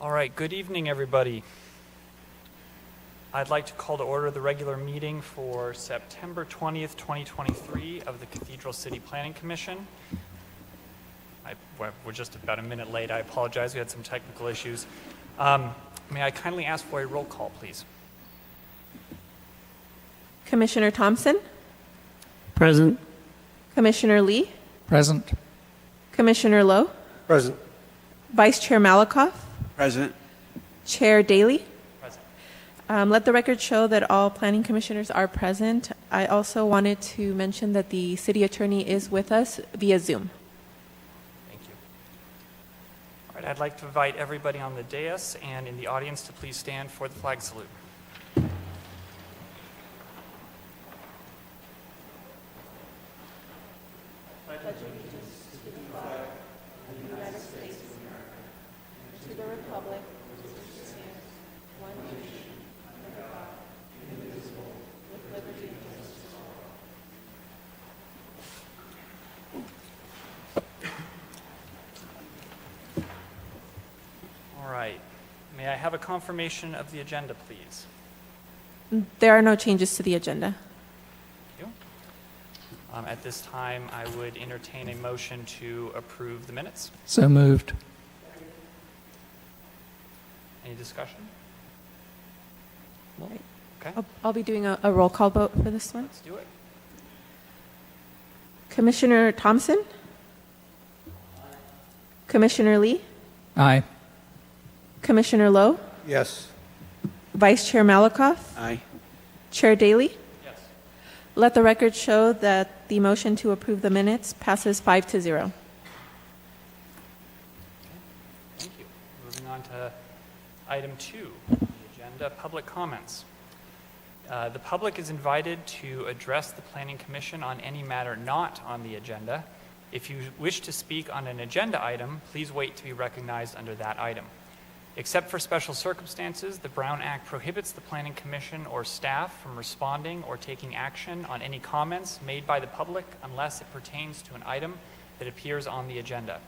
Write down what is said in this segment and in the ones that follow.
All right, good evening, everybody. I'd like to call to order the regular meeting for September 20th, 2023 of the Cathedral City Planning Commission. We're just about a minute late. I apologize. We had some technical issues. May I kindly ask for a roll call, please? Commissioner Thompson? Present. Commissioner Lee? Present. Commissioner Lowe? Present. Vice Chair Malakoff? Present. Chair Daly? Present. Let the record show that all planning commissioners are present. I also wanted to mention that the city attorney is with us via Zoom. Thank you. All right, I'd like to invite everybody on the dais and in the audience to please stand for the flag salute. To the republic, which stands one nation, under God, indivisible, with liberty and justice for all. All right. May I have a confirmation of the agenda, please? There are no changes to the agenda. Thank you. At this time, I would entertain a motion to approve the minutes. So moved. Any discussion? Right. Okay, I'll be doing a roll call vote for this one. let's do it. Commissioner Thompson? Commissioner Lee? Aye. Commissioner Lowe? Yes. Vice Chair Malakoff? Aye. Chair Daly? Yes. Let the record show that the motion to approve the minutes passes 5-0. Thank you. Moving on to item 2 on the agenda, public comments. The public is invited to address the Planning Commission on any matter not on the agenda. If you wish to speak on an agenda item, please wait to be recognized under that item. Except for special circumstances, the Brown Act prohibits the Planning Commission or staff from responding or taking action on any comments made by the public unless it pertains to an item that appears on the agenda.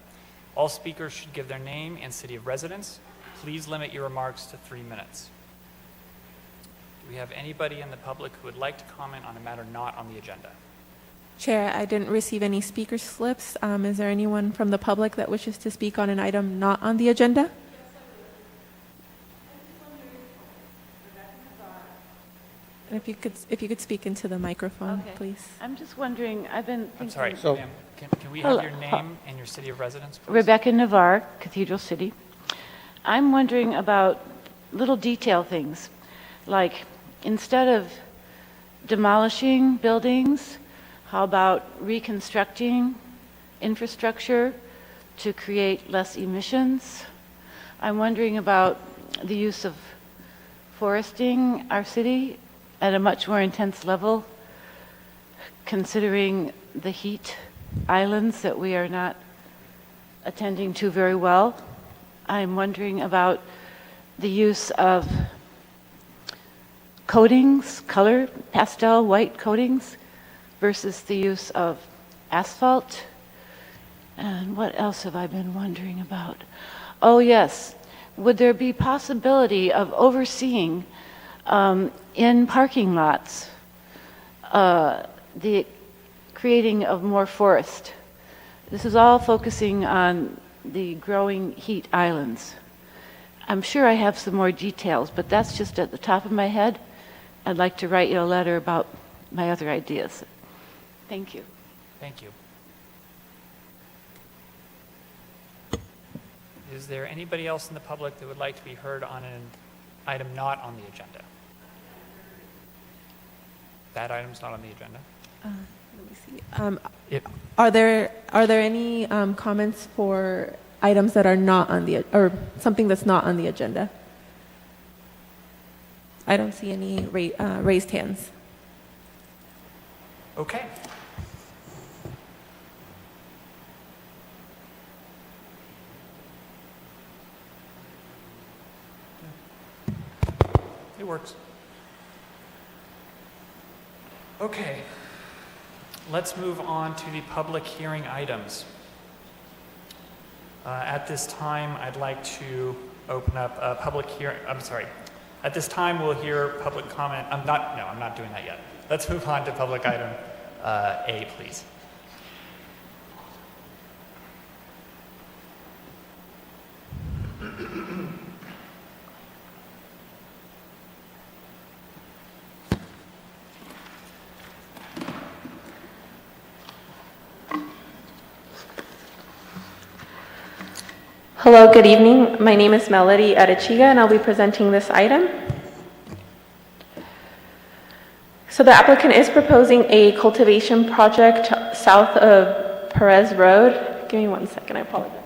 All speakers should give their name and city of residence. Please limit your remarks to 3 minutes. Do we have anybody in the public who would like to comment on a matter not on the agenda? Chair, I didn't receive any speaker slips. Is there anyone from the public that wishes to speak on an item not on the agenda? And if you could speak into the microphone, Okay. please. I'm just wondering, I've been thinking... I'm sorry, So- ma'am, can we have Hello. your name and your city of residence, please? Rebecca Navarre, Cathedral City. I'm wondering about little detail things, like instead of demolishing buildings, how about reconstructing infrastructure to create less emissions? I'm wondering about the use of foresting our city at a much more intense level, considering the heat islands that we are not attending to very well. I'm wondering about the use of coatings, color, pastel white coatings, versus the use of asphalt. And what else have I been wondering about? Oh yes, would there be possibility of overseeing in parking lots the creating of more forest? This is all focusing on the growing heat islands. I'm sure I have some more details, but that's just at the top of my head. I'd like to write you a letter about my other ideas. Thank you. Thank you. Is there anybody else in the public that would like to be heard on an item not on the agenda? That item's not on the agenda. Let me see. It, Are there any comments for items that are not on the or something that's not on the agenda? I don't see any raised hands. okay. It works. Okay. Let's move on to the public hearing items. At this time, I'd like to open up a public hearing. I'm sorry. At this time, we'll hear public comment. I'm not doing that yet. Let's move on to public item A, please. Hello, good evening. My name is Melody Arechiga, and I'll be presenting this item. So the applicant is proposing a cultivation project south of Perez Road. Give me 1 second, I apologize.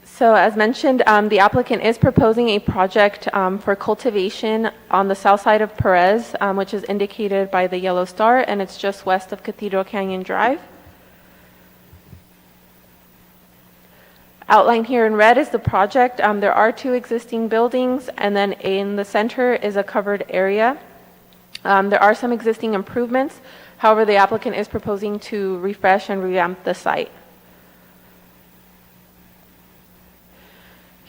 So as mentioned, the applicant is proposing a project for cultivation on the south side of Perez, which is indicated by the yellow star, and it's just west of Cathedral Canyon Drive. Outlined here in red is the project. There are 2 existing buildings, and then in the center is a covered area. There are some existing improvements. However, the applicant is proposing to refresh and revamp the site.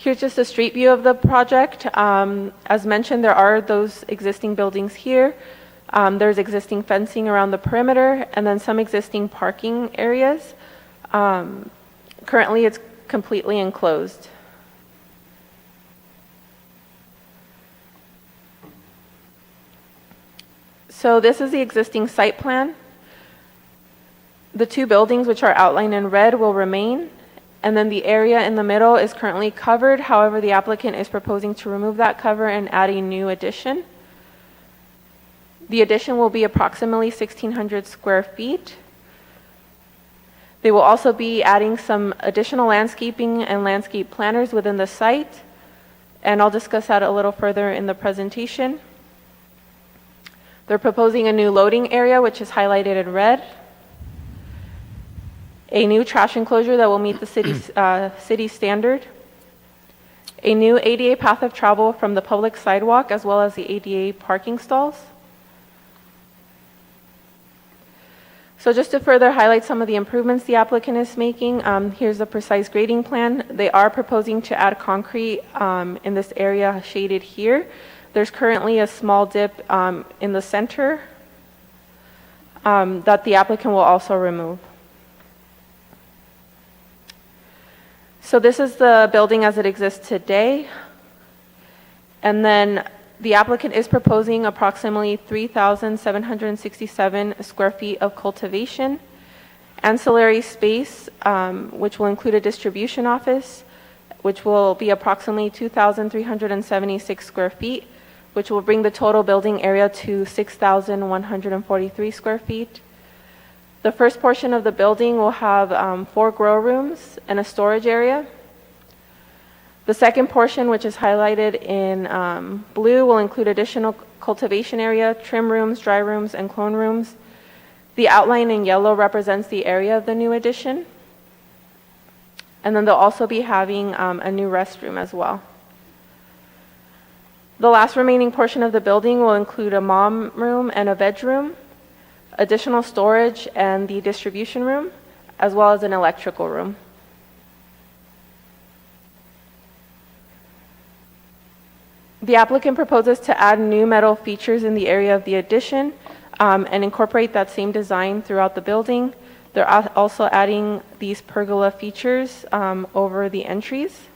Here's just a street view of the project. As mentioned, there are those existing buildings here. There's existing fencing around the perimeter, and then some existing parking areas. Currently, it's completely enclosed. So this is the existing site plan. The 2 buildings, which are outlined in red, will remain. And then the area in the middle is currently covered. However, the applicant is proposing to remove that cover and add a new addition. The addition will be approximately 1,600 square feet. They will also be adding some additional landscaping and landscape planters within the site. And I'll discuss that a little further in the presentation. They're proposing a new loading area, which is highlighted in red. A new trash enclosure that will meet the city standard, a new ADA path of travel from the public sidewalk, as well as the ADA parking stalls. So just to further highlight some of the improvements the applicant is making, here's a precise grading plan. They are proposing to add concrete in this area shaded here. There's currently a small dip in the center that the applicant will also remove. So this is the building as it exists today. And then the applicant is proposing approximately 3,767 square feet of cultivation, ancillary space, which will include a distribution office, which will be approximately 2,376 square feet, which will bring the total building area to 6,143 square feet. The first portion of the building will have 4 grow rooms and a storage area. The second portion, which is highlighted in blue, will include additional cultivation area, trim rooms, dry rooms, and clone rooms. The outline in yellow represents the area of the new addition. And then they'll also be having a new restroom as well. The last remaining portion of the building will include a mom room and a veg room, additional storage and the distribution room, as well as an electrical room. The applicant proposes to add new metal features in the area of the addition and incorporate that same design throughout the building. They're also adding these pergola features over the entries.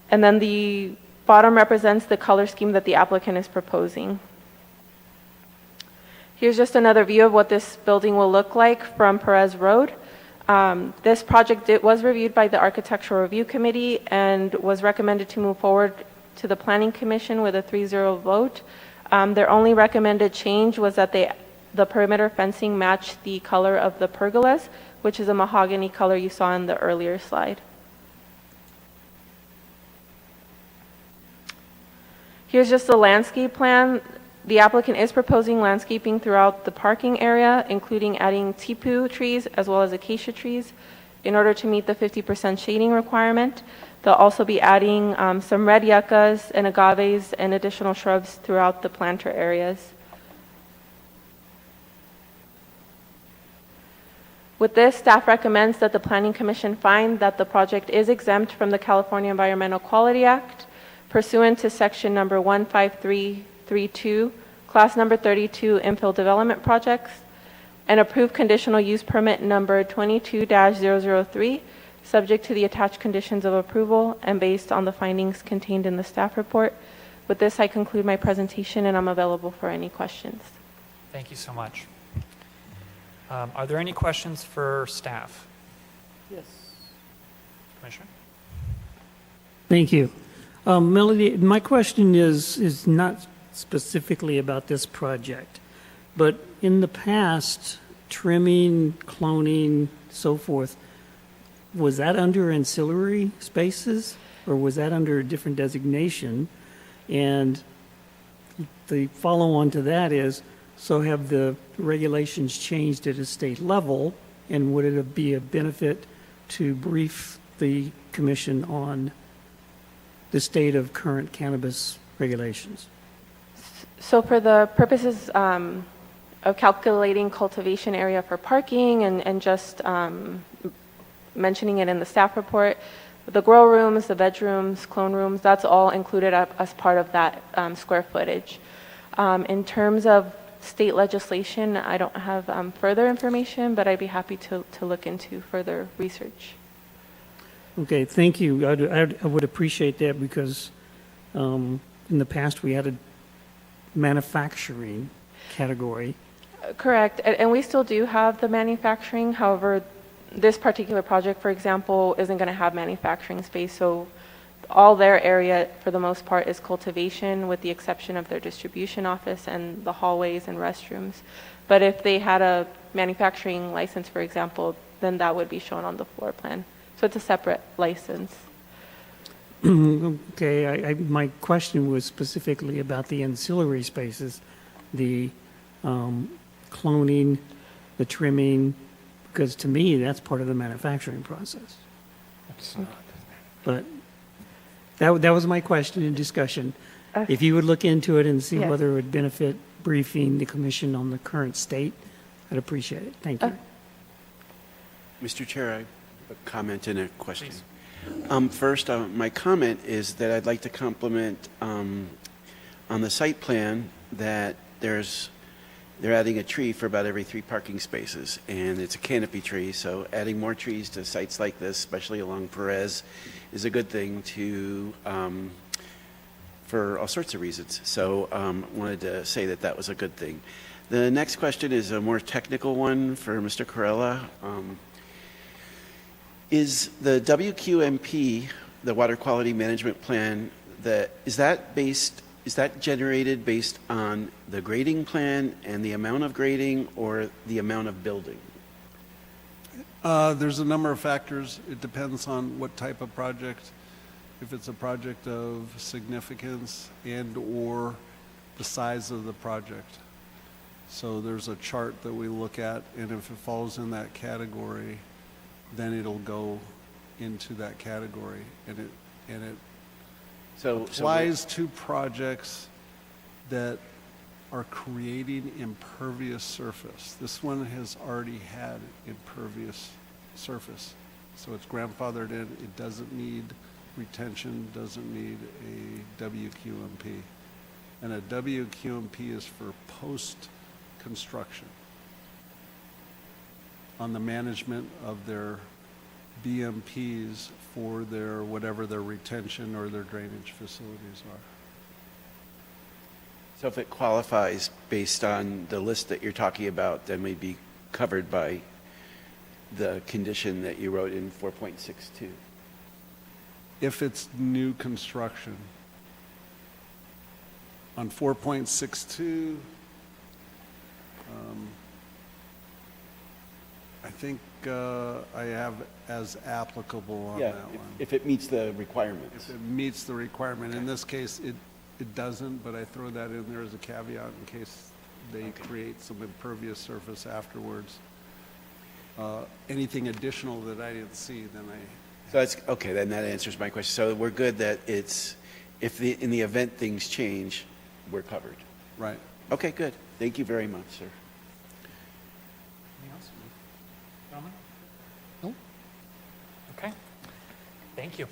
And then the bottom represents the color scheme that the applicant is proposing. Here's just another view of what this building will look like from Perez Road. This project was reviewed by the Architectural Review Committee and was recommended to move forward to the Planning Commission with a 3-0 vote. Their only recommended change was that the perimeter fencing matched the color of the pergolas, which is a mahogany color you saw in the earlier slide. Here's just a landscape plan. The applicant is proposing landscaping throughout the parking area, including adding tipu trees as well as acacia trees in order to meet the 50% shading requirement. They'll also be adding some red yuccas and agaves and additional shrubs throughout the planter areas. With this, staff recommends that the Planning Commission find that the project is exempt from the California Environmental Quality Act pursuant to section number 15332, class number 32 infill development projects, and approve conditional use permit number 22-003, subject to the attached conditions of approval and based on the findings contained in the staff report. With this, I conclude my presentation and I'm available for any questions. Thank you so much. Are there any questions for staff? Yes. Commissioner? Thank you. Melody, my question is not specifically about this project, but in the past, trimming, cloning, so forth, was that under ancillary spaces or was that under a different designation? And the follow-on to that is, so have the regulations changed at a state level, and would it be a benefit to brief the commission on the state of current cannabis regulations? So for the purposes of calculating cultivation area for parking and just mentioning it in the staff report, the grow rooms, the veg rooms, clone rooms, that's all included as part of that square footage. In terms of state legislation, I don't have further information, but I'd be happy to look into further research. Okay, thank you. I would appreciate that because in the past we had a manufacturing category. Correct, and we still do have the manufacturing. However, this particular project, for example, isn't going to have manufacturing space, so all their area, for the most part, is cultivation, with the exception of their distribution office and the hallways and restrooms. But if they had a manufacturing license, for example, then that would be shown on the floor plan. So it's a separate license. Okay, my question was specifically about the ancillary spaces, the cloning, the trimming, because to me, that's part of the manufacturing process. It's not. But that was my question and discussion. Okay. If you would look into it and see Yes. whether it would benefit briefing the commission on the current state, I'd appreciate it. Thank you. Mr. Chair, I have a comment and a question. Please. First, my comment is that I'd like to compliment on the site plan that they're adding a tree for about every 3 parking spaces, and it's a canopy tree, so adding more trees to sites like this, especially along Perez, is a good thing for all sorts of reasons. So wanted to say that was a good thing. The next question is a more technical one for Mr. Corella. Is the WQMP, the Water Quality Management Plan, is that generated based on the grading plan and the amount of grading or the amount of building? There's a number of factors. It depends on what type of project. If it's a project of significance and or the size of the project. So there's a chart that we look at, and if it falls in that category, then it'll go into that category, and it So applies to projects that are creating impervious surface. This one has already had impervious surface, so it's grandfathered in. It doesn't need retention, doesn't need a WQMP. And a WQMP is for post-construction on the management of their BMPs for their, whatever their retention or their drainage facilities are. So if it qualifies based on the list that you're talking about, then we'd be covered by the condition that you wrote in 4.62. If it's new construction. On 4.62, I think I have as applicable on Yeah, that one. if it meets the requirements. If it meets the requirement. In this case, it doesn't, but I throw that in there as a caveat in case they create some impervious surface afterwards. Anything additional that I didn't see, then I So that's, okay, then that answers my question. So we're good that it's, in the event things change, we're covered. Right. Okay, good. Thank you very much, sir. Anything else? Gentlemen? Nope. Okay. Thank you.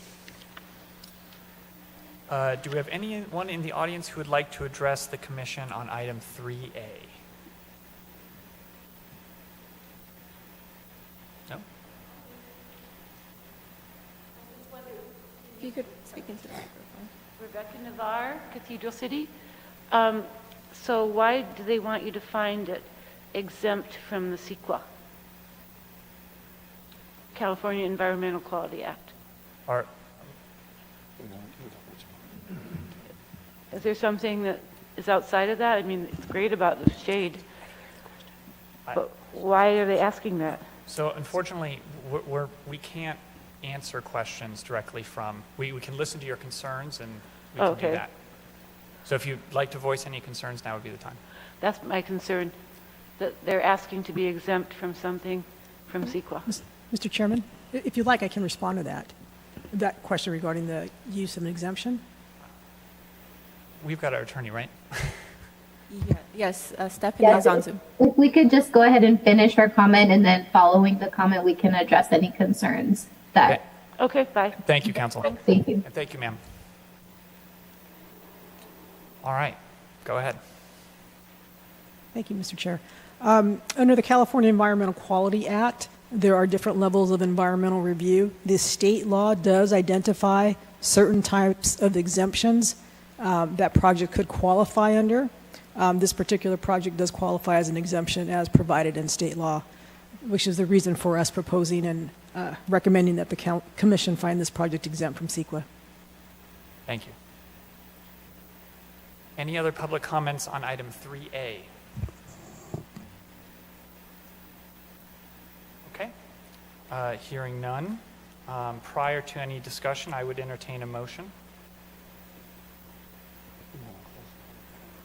Do we have anyone in the audience who would like to address the commission on item 3A? No? If you could speak into the microphone. Rebecca Navarre, Cathedral City. So why do they want you to find it exempt from the CEQA, California Environmental Quality Act? Are, Is there something that is outside of that? I mean, it's great about the shade, but why are they asking that? so unfortunately, we can't answer questions directly from, we can listen to your concerns and we can do Okay. that. So if you'd like to voice any concerns, now would be the time. That's my concern, that they're asking to be exempt from something from CEQA. Mr. Chairman, if you'd like, I can respond to that question regarding the use of an exemption. We've got our attorney, right? Yes, Stephanie is on Zoom. If we could just go ahead and finish our comment, and then following the comment, we can address any concerns that, Okay, bye. Thank you, counsel. thank you. And thank you, ma'am. All right, go ahead. Thank you, Mr. Chair. Under the California Environmental Quality Act, there are different levels of environmental review. This state law does identify certain types of exemptions that project could qualify under. This particular project does qualify as an exemption as provided in state law, which is the reason for us proposing and recommending that the commission find this project exempt from CEQA. Thank you. Any other public comments on item 3A? Okay. Hearing none. Prior to any discussion, I would entertain a motion.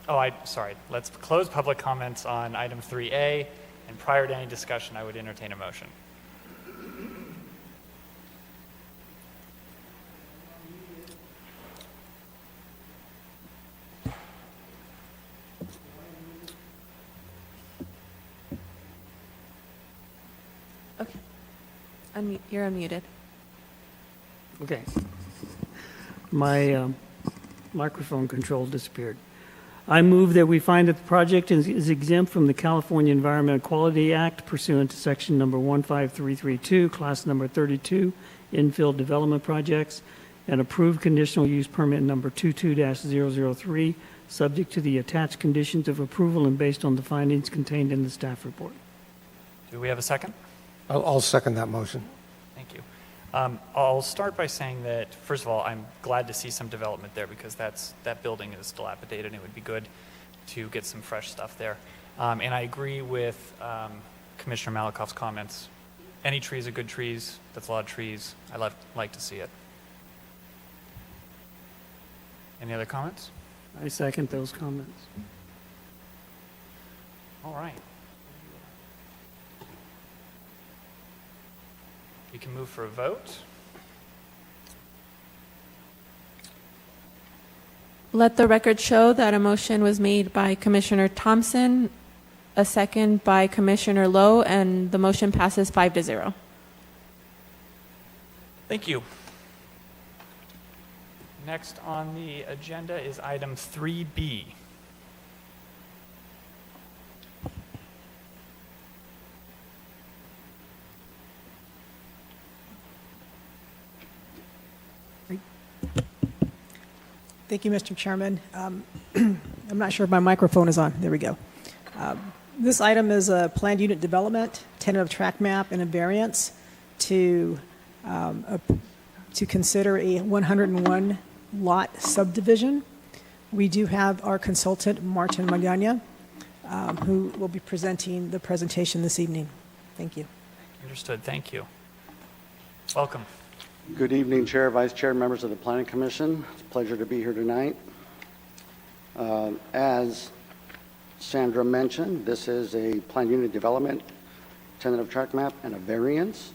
Oh, sorry. Let's close public comments on item 3A, and prior to any discussion, I would entertain a motion. Okay. You're unmuted. Okay. My microphone control disappeared. I move that we find that the project is exempt from the California Environmental Quality Act pursuant to section number 15332, class number 32, infill development projects, and approved conditional use permit number 22-003, subject to the attached conditions of approval and based on the findings contained in the staff report. Do we have a second? I'll second that motion. Thank you. I'll start by saying that, first of all, I'm glad to see some development there because that building is dilapidated and it would be good to get some fresh stuff there. And I agree with Commissioner Malikoff's comments. Any trees are good trees. That's a lot of trees. I like to see it. Any other comments? I second those comments. All right. We can move for a vote. Let the record show that a motion was made by Commissioner Thompson, a second by Commissioner Lowe, and the motion passes 5-0. Thank you. Next on the agenda is item 3B. Thank you, Mr. Chairman. I'm not sure if my microphone is on. There we go. This item is a planned unit development, tentative track map, and a variance to consider a 101 lot subdivision. We do have our consultant, Martin Magana, who will be presenting the presentation this evening. Thank you. Understood. Thank you. Welcome. Good evening, Chair, Vice Chair, members of the Planning Commission. It's a pleasure to be here tonight. As Sandra mentioned, this is a planned unit development, tentative track map, and a variance.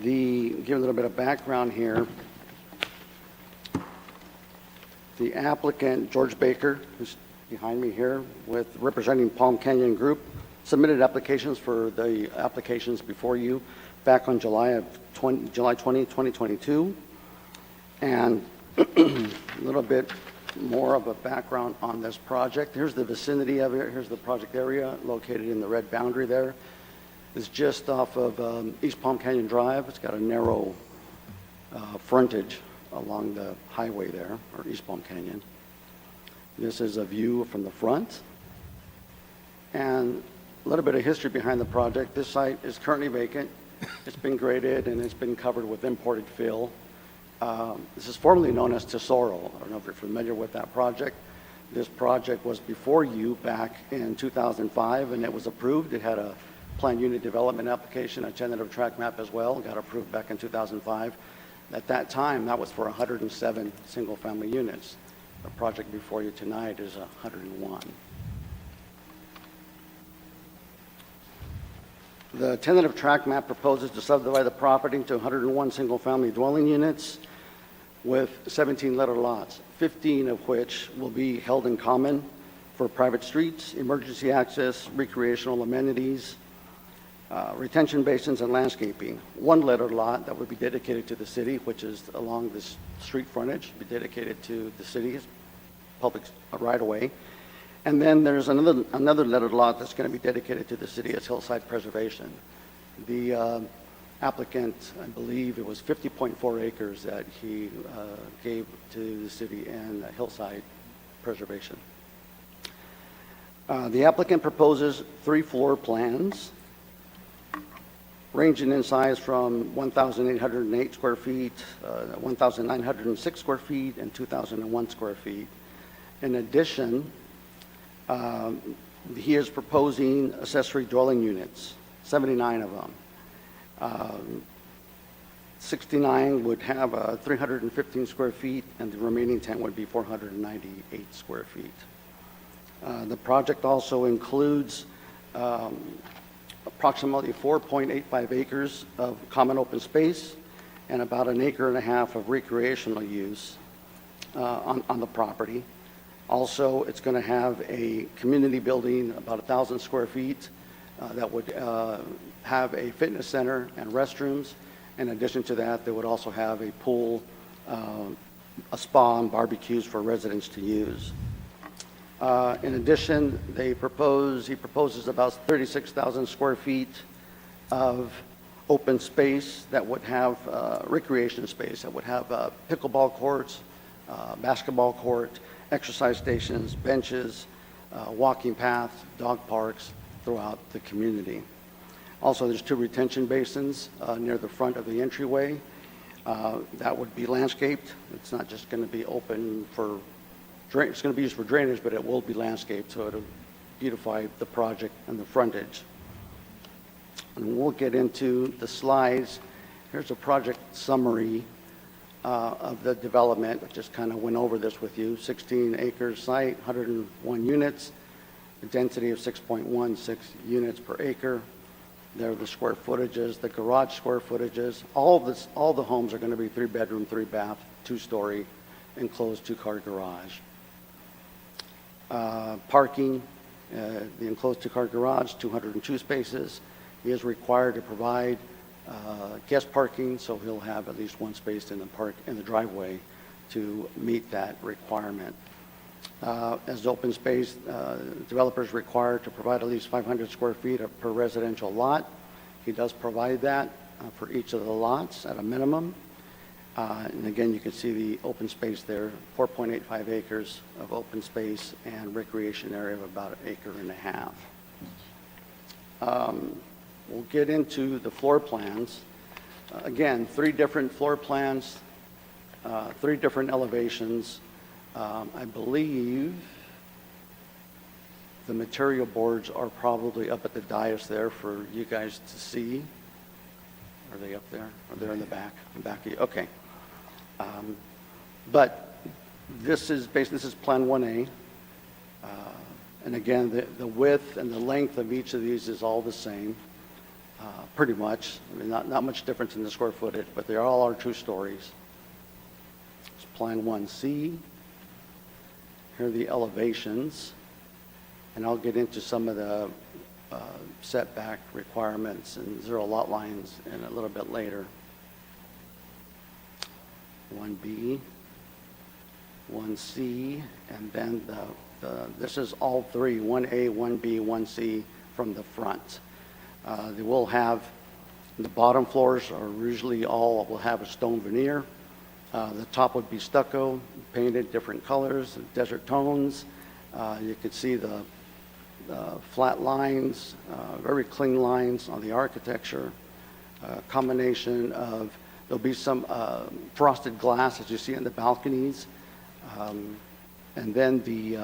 Give a little bit of background here. The applicant, George Baker, who's behind me here, with representing Palm Canyon Group, submitted applications for the applications before you back on July 20, 2022. And a little bit more of a background on this project. Here's the vicinity of it. Here's the project area located in the red boundary there. It's just off of East Palm Canyon Drive. It's got a narrow frontage along the highway there, or East Palm Canyon. This is a view from the front. And a little bit of history behind the project. This site is currently vacant. It's been graded and it's been covered with imported fill. This is formerly known as Tesoro. I don't know if you're familiar with that project. This project was before you back in 2005, and it was approved. It had a planned unit development application, a tentative track map as well, got approved back in 2005. At that time, that was for 107 single-family units. The project before you tonight is 101. The tentative track map proposes to subdivide the property into 101 single-family dwelling units with 17 letter lots, 15 of which will be held in common for private streets, emergency access, recreational amenities, retention basins, and landscaping. One letter lot that would be dedicated to the city, which is along this street frontage, be dedicated to the city's public right-of-way. And then there's another lettered lot that's going to be dedicated to the city as hillside preservation. The applicant, I believe it was 50.4 acres that he gave to the city and hillside preservation. The applicant proposes 3 floor plans ranging in size from 1,808 square feet, 1,906 square feet, and 2,001 square feet. In addition, he is proposing accessory dwelling units, 79 of them. 69 would have 315 square feet, and the remaining 10 would be 498 square feet. The project also includes approximately 4.85 acres of common open space and about 1.5 acres of recreational use on the property. Also, it's going to have a community building about 1,000 square feet that would have a fitness center and restrooms. In addition to that, they would also have a pool, a spa, and barbecues for residents to use. In addition, he proposes about 36,000 square feet of open space that would have recreation space, that would have pickleball courts, basketball court, exercise stations, benches, walking paths, dog parks throughout the community. Also, there's 2 retention basins near the front of the entryway. That would be landscaped. It's not just going to be open for drain. It's going to be used for drainage, but it will be landscaped, so it'll beautify the project and the frontage. And we'll get into the slides. Here's a project summary of the development. I just kind of went over this with you. 16 acres site, 101 units, a density of 6.16 units per acre. There are the square footages, the garage square footages. All the homes are going to be 3-bedroom, 3-bath, 2-story, enclosed 2-car garage. Parking, the enclosed 2-car garage, 202 spaces. He is required to provide guest parking, so he'll have at least 1 space in the driveway to meet that requirement. As open space, developers required to provide at least 500 square feet per residential lot. He does provide that for each of the lots at a minimum. And again, you can see the open space there, 4.85 acres of open space and recreation area of about 1.5 acres. We'll get into the floor plans. Again, 3 different floor plans, 3 different elevations. I believe the material boards are probably up at the dais there for you guys to see. Are they up there? Or they're in the back? The back of you? Okay. But this is Plan 1A. And again, the width and the length of each of these is all the same. pretty much. I mean, not much difference in the square footage, but they all are 2 stories. It's Plan 1C. Here are the elevations, and I'll get into some of the setback requirements and 0 lot lines in a little bit later. 1B, 1C, and then this is all 3, 1A, 1B, 1C from the front. They will have, the bottom floors are usually all will have a stone veneer. The top would be stucco, painted different colors, desert tones. You could see the flat lines, very clean lines on the architecture. Combination of, there'll be some frosted glass as you see in the balconies. And then the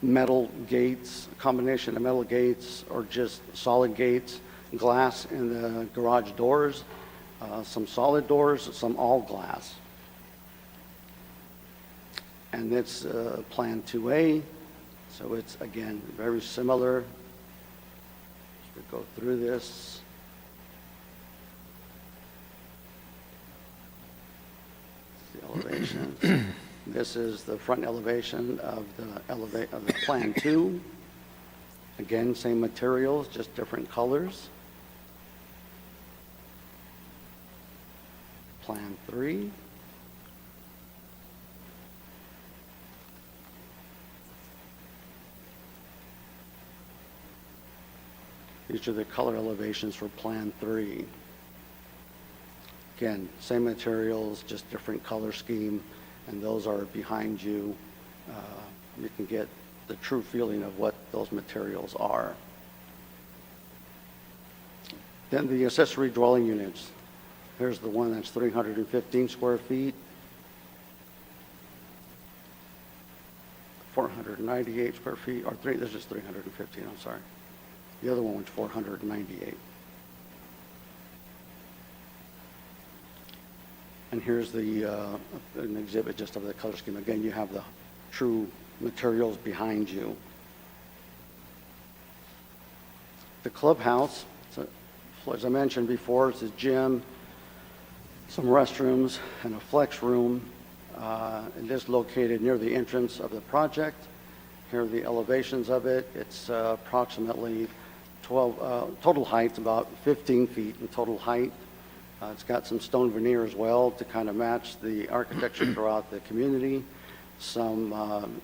metal gates, combination of metal gates or just solid gates, glass in the garage doors, some solid doors, some all glass. And it's Plan 2A, so it's again very similar. Let's go through this. The elevations. This is the front elevation of the Plan 2. Again, same materials, just different colors. Plan 3. These are the color elevations for Plan 3. Again, same materials, just different color scheme, and those are behind you. You can get the true feeling of what those materials are. Then the accessory dwelling units. Here's the one that's 315 square feet, 498 square feet, or this is 315, I'm sorry. The other one was 498. And here's an exhibit just of the color scheme. Again, you have the true materials behind you. The clubhouse, so, as I mentioned before, it's a gym, some restrooms, and a flex room. It is located near the entrance of the project. Here are the elevations of it. It's approximately 12, total height, about 15 feet in total height. It's got some stone veneer as well to kind of match the architecture throughout the community. Some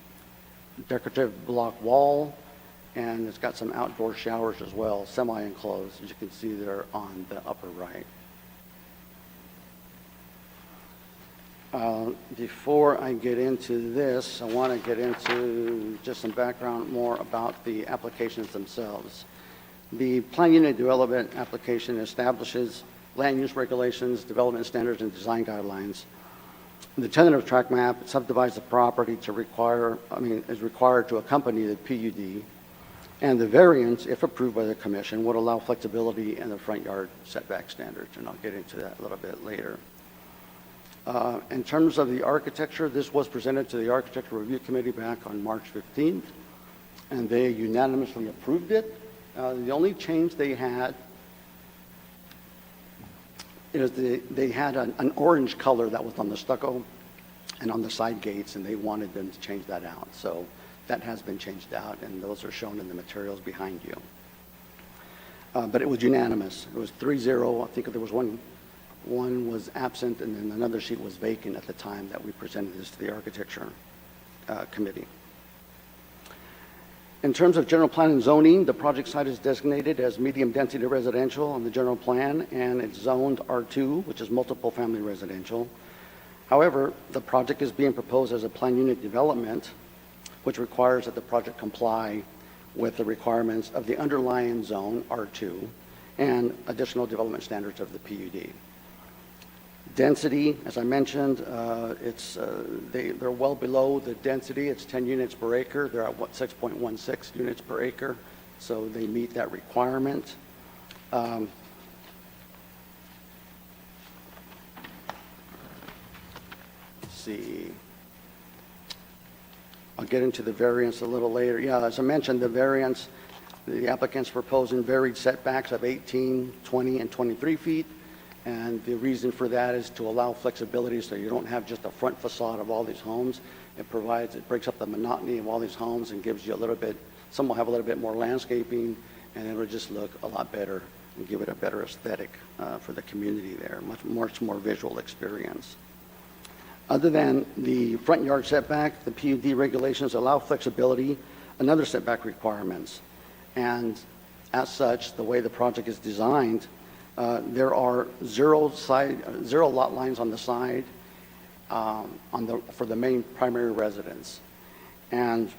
decorative block wall, and it's got some outdoor showers as well, semi-enclosed, as you can see there on the upper right. Before I get into this, I want to get into just some background more about the applications themselves. The Plan Unit Development application establishes land use regulations, development standards, and design guidelines. The tentative tract map subdivides the property is required to accompany the PUD, and the variance, if approved by the commission, would allow flexibility in the front yard setback standards, and I'll get into that a little bit later. In terms of the architecture, this was presented to the Architectural Review Committee back on March 15th, and they unanimously approved it. The only change they had is they had an orange color that was on the stucco and on the side gates, and they wanted them to change that out. So that has been changed out, and those are shown in the materials behind you. But it was unanimous. It was 3-0. I think there was one was absent, and then another seat was vacant at the time that we presented this to the Architecture Committee. In terms of general plan and zoning, the project site is designated as medium density residential on the general plan, and it's zoned R2, which is multiple family residential. However, the project is being proposed as a plan unit development, which requires that the project comply with the requirements of the underlying zone R2 and additional development standards of the PUD. Density, as I mentioned, they're well below the density. It's 10 units per acre. They're at 6.16 units per acre, so they meet that requirement. Let's see. I'll get into the variance a little later. Yeah, as I mentioned, the variance The applicant's proposing varied setbacks of 18, 20, and 23 feet. And the reason for that is to allow flexibility so you don't have just a front facade of all these homes. It breaks up the monotony of all these homes and gives you a little bit, some will have a little bit more landscaping, and it'll just look a lot better and give it a better aesthetic for the community there, much more visual experience. Other than the front yard setback, the PUD regulations allow flexibility and other setback requirements. And as such, the way the project is designed, there are zero lot lines on the side for the main primary residence. And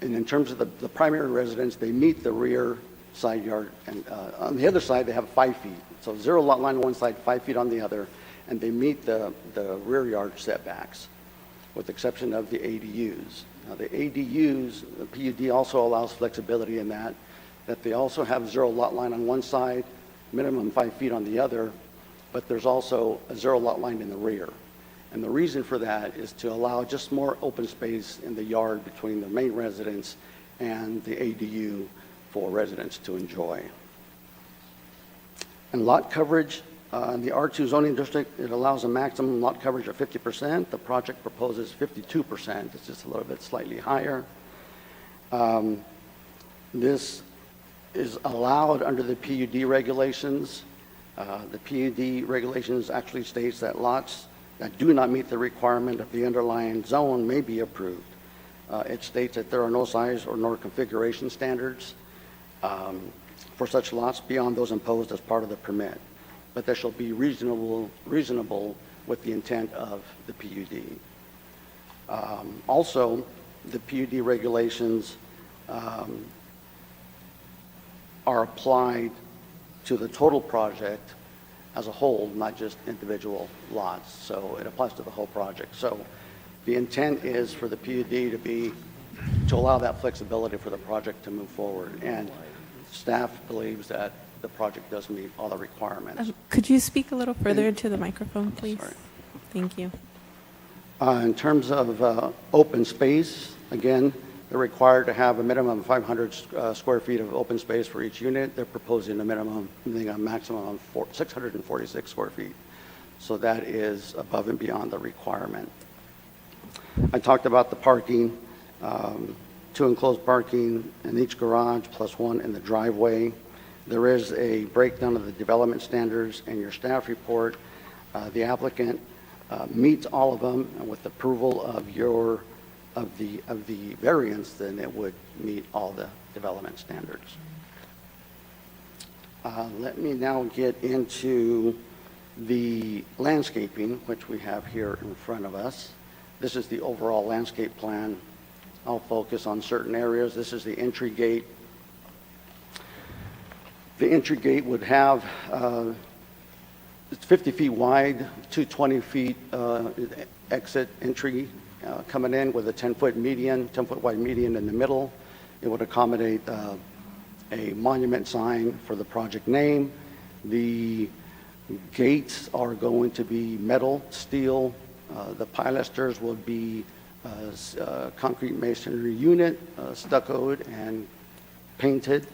and in terms of the primary residence, they meet the rear side yard, and on the other side, they have 5 feet. So 0 lot line on one side, 5 feet on the other, and they meet the rear yard setbacks, with the exception of the ADUs. Now, the ADUs, the PUD also allows flexibility in that they also have 0 lot line on one side, minimum 5 feet on the other, but there's also a 0 lot line in the rear. And the reason for that is to allow just more open space in the yard between the main residence and the ADU for residents to enjoy. And lot coverage, in the R2 zoning district, it allows a maximum lot coverage of 50%. The project proposes 52%. It's just a little bit slightly higher. This is allowed under the PUD regulations. The PUD regulations actually states that lots that do not meet the requirement of the underlying zone may be approved. It states that there are no size or nor configuration standards for such lots beyond those imposed as part of the permit, but that shall be reasonable with the intent of the PUD. Also, the PUD regulations are applied to the total project as a whole, not just individual lots. So it applies to the whole project. So the intent is for the PUD to allow that flexibility for the project to move forward. And staff believes that the project does meet all the requirements. Could you speak a little further into the microphone, please? Sorry. Thank you. In terms of open space, again, they're required to have a minimum of 500 square feet of open space for each unit. They're proposing a maximum of 646 square feet. So that is above and beyond the requirement. I talked about the parking, 2 enclosed parking in each garage plus 1 in the driveway. There is a breakdown of the development standards in your staff report. The applicant meets all of them, and with approval of the variance, then it would meet all the development standards. Let me now get into the landscaping, which we have here in front of us. This is the overall landscape plan. I'll focus on certain areas. This is the entry gate. The entry gate would have, it's 50 feet wide, 220 feet exit entry coming in with a 10-foot median, 10-foot wide median in the middle. It would accommodate a monument sign for the project name. The gates are going to be metal, steel. The pilasters will be concrete masonry unit, stuccoed and painted.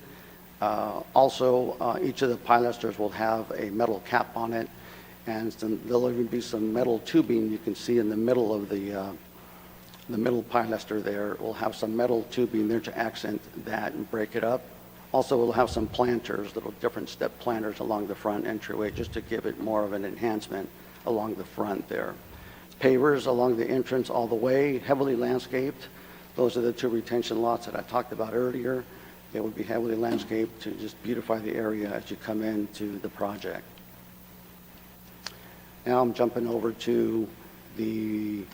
Also, each of the pilasters will have a metal cap on it, and there'll even be some metal tubing you can see in the middle of the middle pilaster there. We'll have some metal tubing there to accent that and break it up. Also, we'll have some planters, little different step planters along the front entryway, just to give it more of an enhancement along the front there. Pavers along the entrance all the way, heavily landscaped. Those are the 2 retention lots that I talked about earlier. They would be heavily landscaped to just beautify the area as you come into the project. Now I'm jumping over to the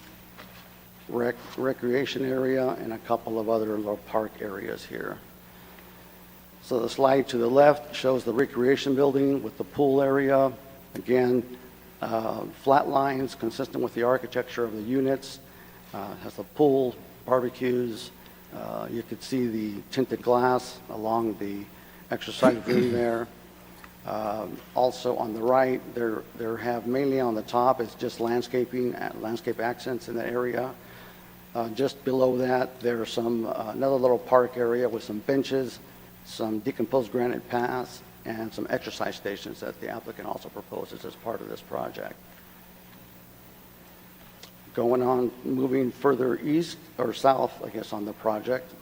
recreation area and a couple of other little park areas here. So the slide to the left shows the recreation building with the pool area. Again, flat lines consistent with the architecture of the units. Has the pool, barbecues. You could see the tinted glass along the exercise room there. Also on the right, there have mainly on the top, it's just landscaping, landscape accents in the area. Just below that, there's some, another little park area with some benches, some decomposed granite paths, and some exercise stations that the applicant also proposes as part of this project. Going on, moving further east or south, I guess, on the project,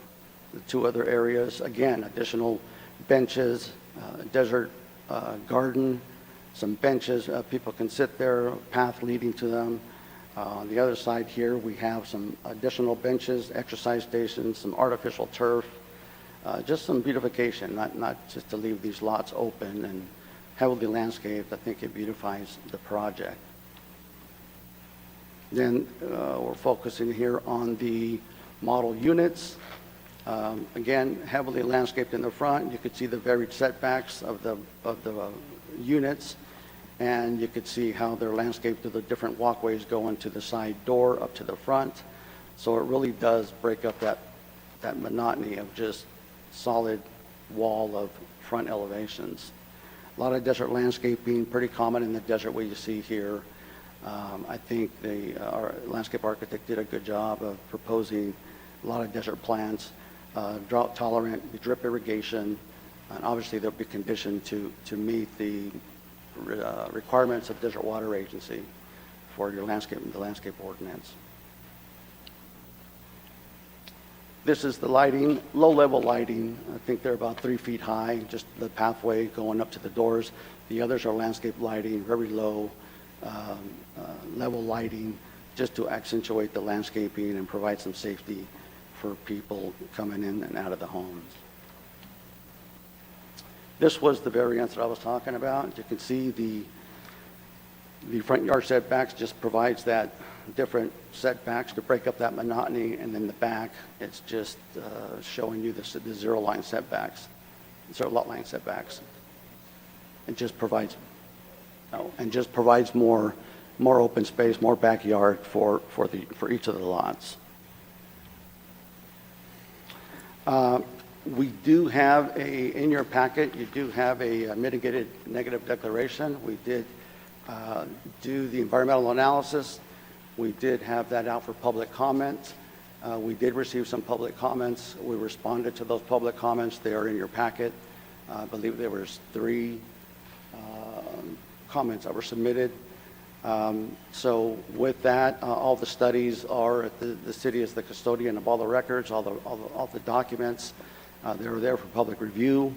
the two other areas, again, additional benches, desert garden, some benches, people can sit there, path leading to them. On the other side here, we have some additional benches, exercise stations, some artificial turf, just some beautification, not just to leave these lots open and heavily landscaped. I think it beautifies the project. Then we're focusing here on the model units. Again, heavily landscaped in the front. You could see the varied setbacks of the units, and you could see how they're landscaped to the different walkways going to the side door up to the front. So it really does break up that monotony of just solid wall of front elevations. A lot of desert landscaping, pretty common in the desert what you see here. I think our landscape architect did a good job of proposing a lot of desert plants, drought tolerant, drip irrigation, and obviously they'll be conditioned to meet the requirements of Desert Water Agency for your the landscape ordinance. This is the lighting, low-level lighting. I think they're about 3 feet high, just the pathway going up to the doors. The others are landscape lighting, very low level lighting, just to accentuate the landscaping and provide some safety for people coming in and out of the homes. This was the variance that I was talking about. You can see the front yard setbacks just provides that different setbacks to break up that monotony, and then the back, it's just showing you the zero line setbacks, zero lot line setbacks. It just provides, more open space, more backyard for each of the lots. We do have in your packet, you do have a mitigated negative declaration. We did do the environmental analysis. We did have that out for public comment. We did receive some public comments. We responded to those public comments. They are in your packet. I believe there was 3 comments that were submitted. So with that, all the studies are, the city is the custodian of all the records, all the documents. They're there for public review.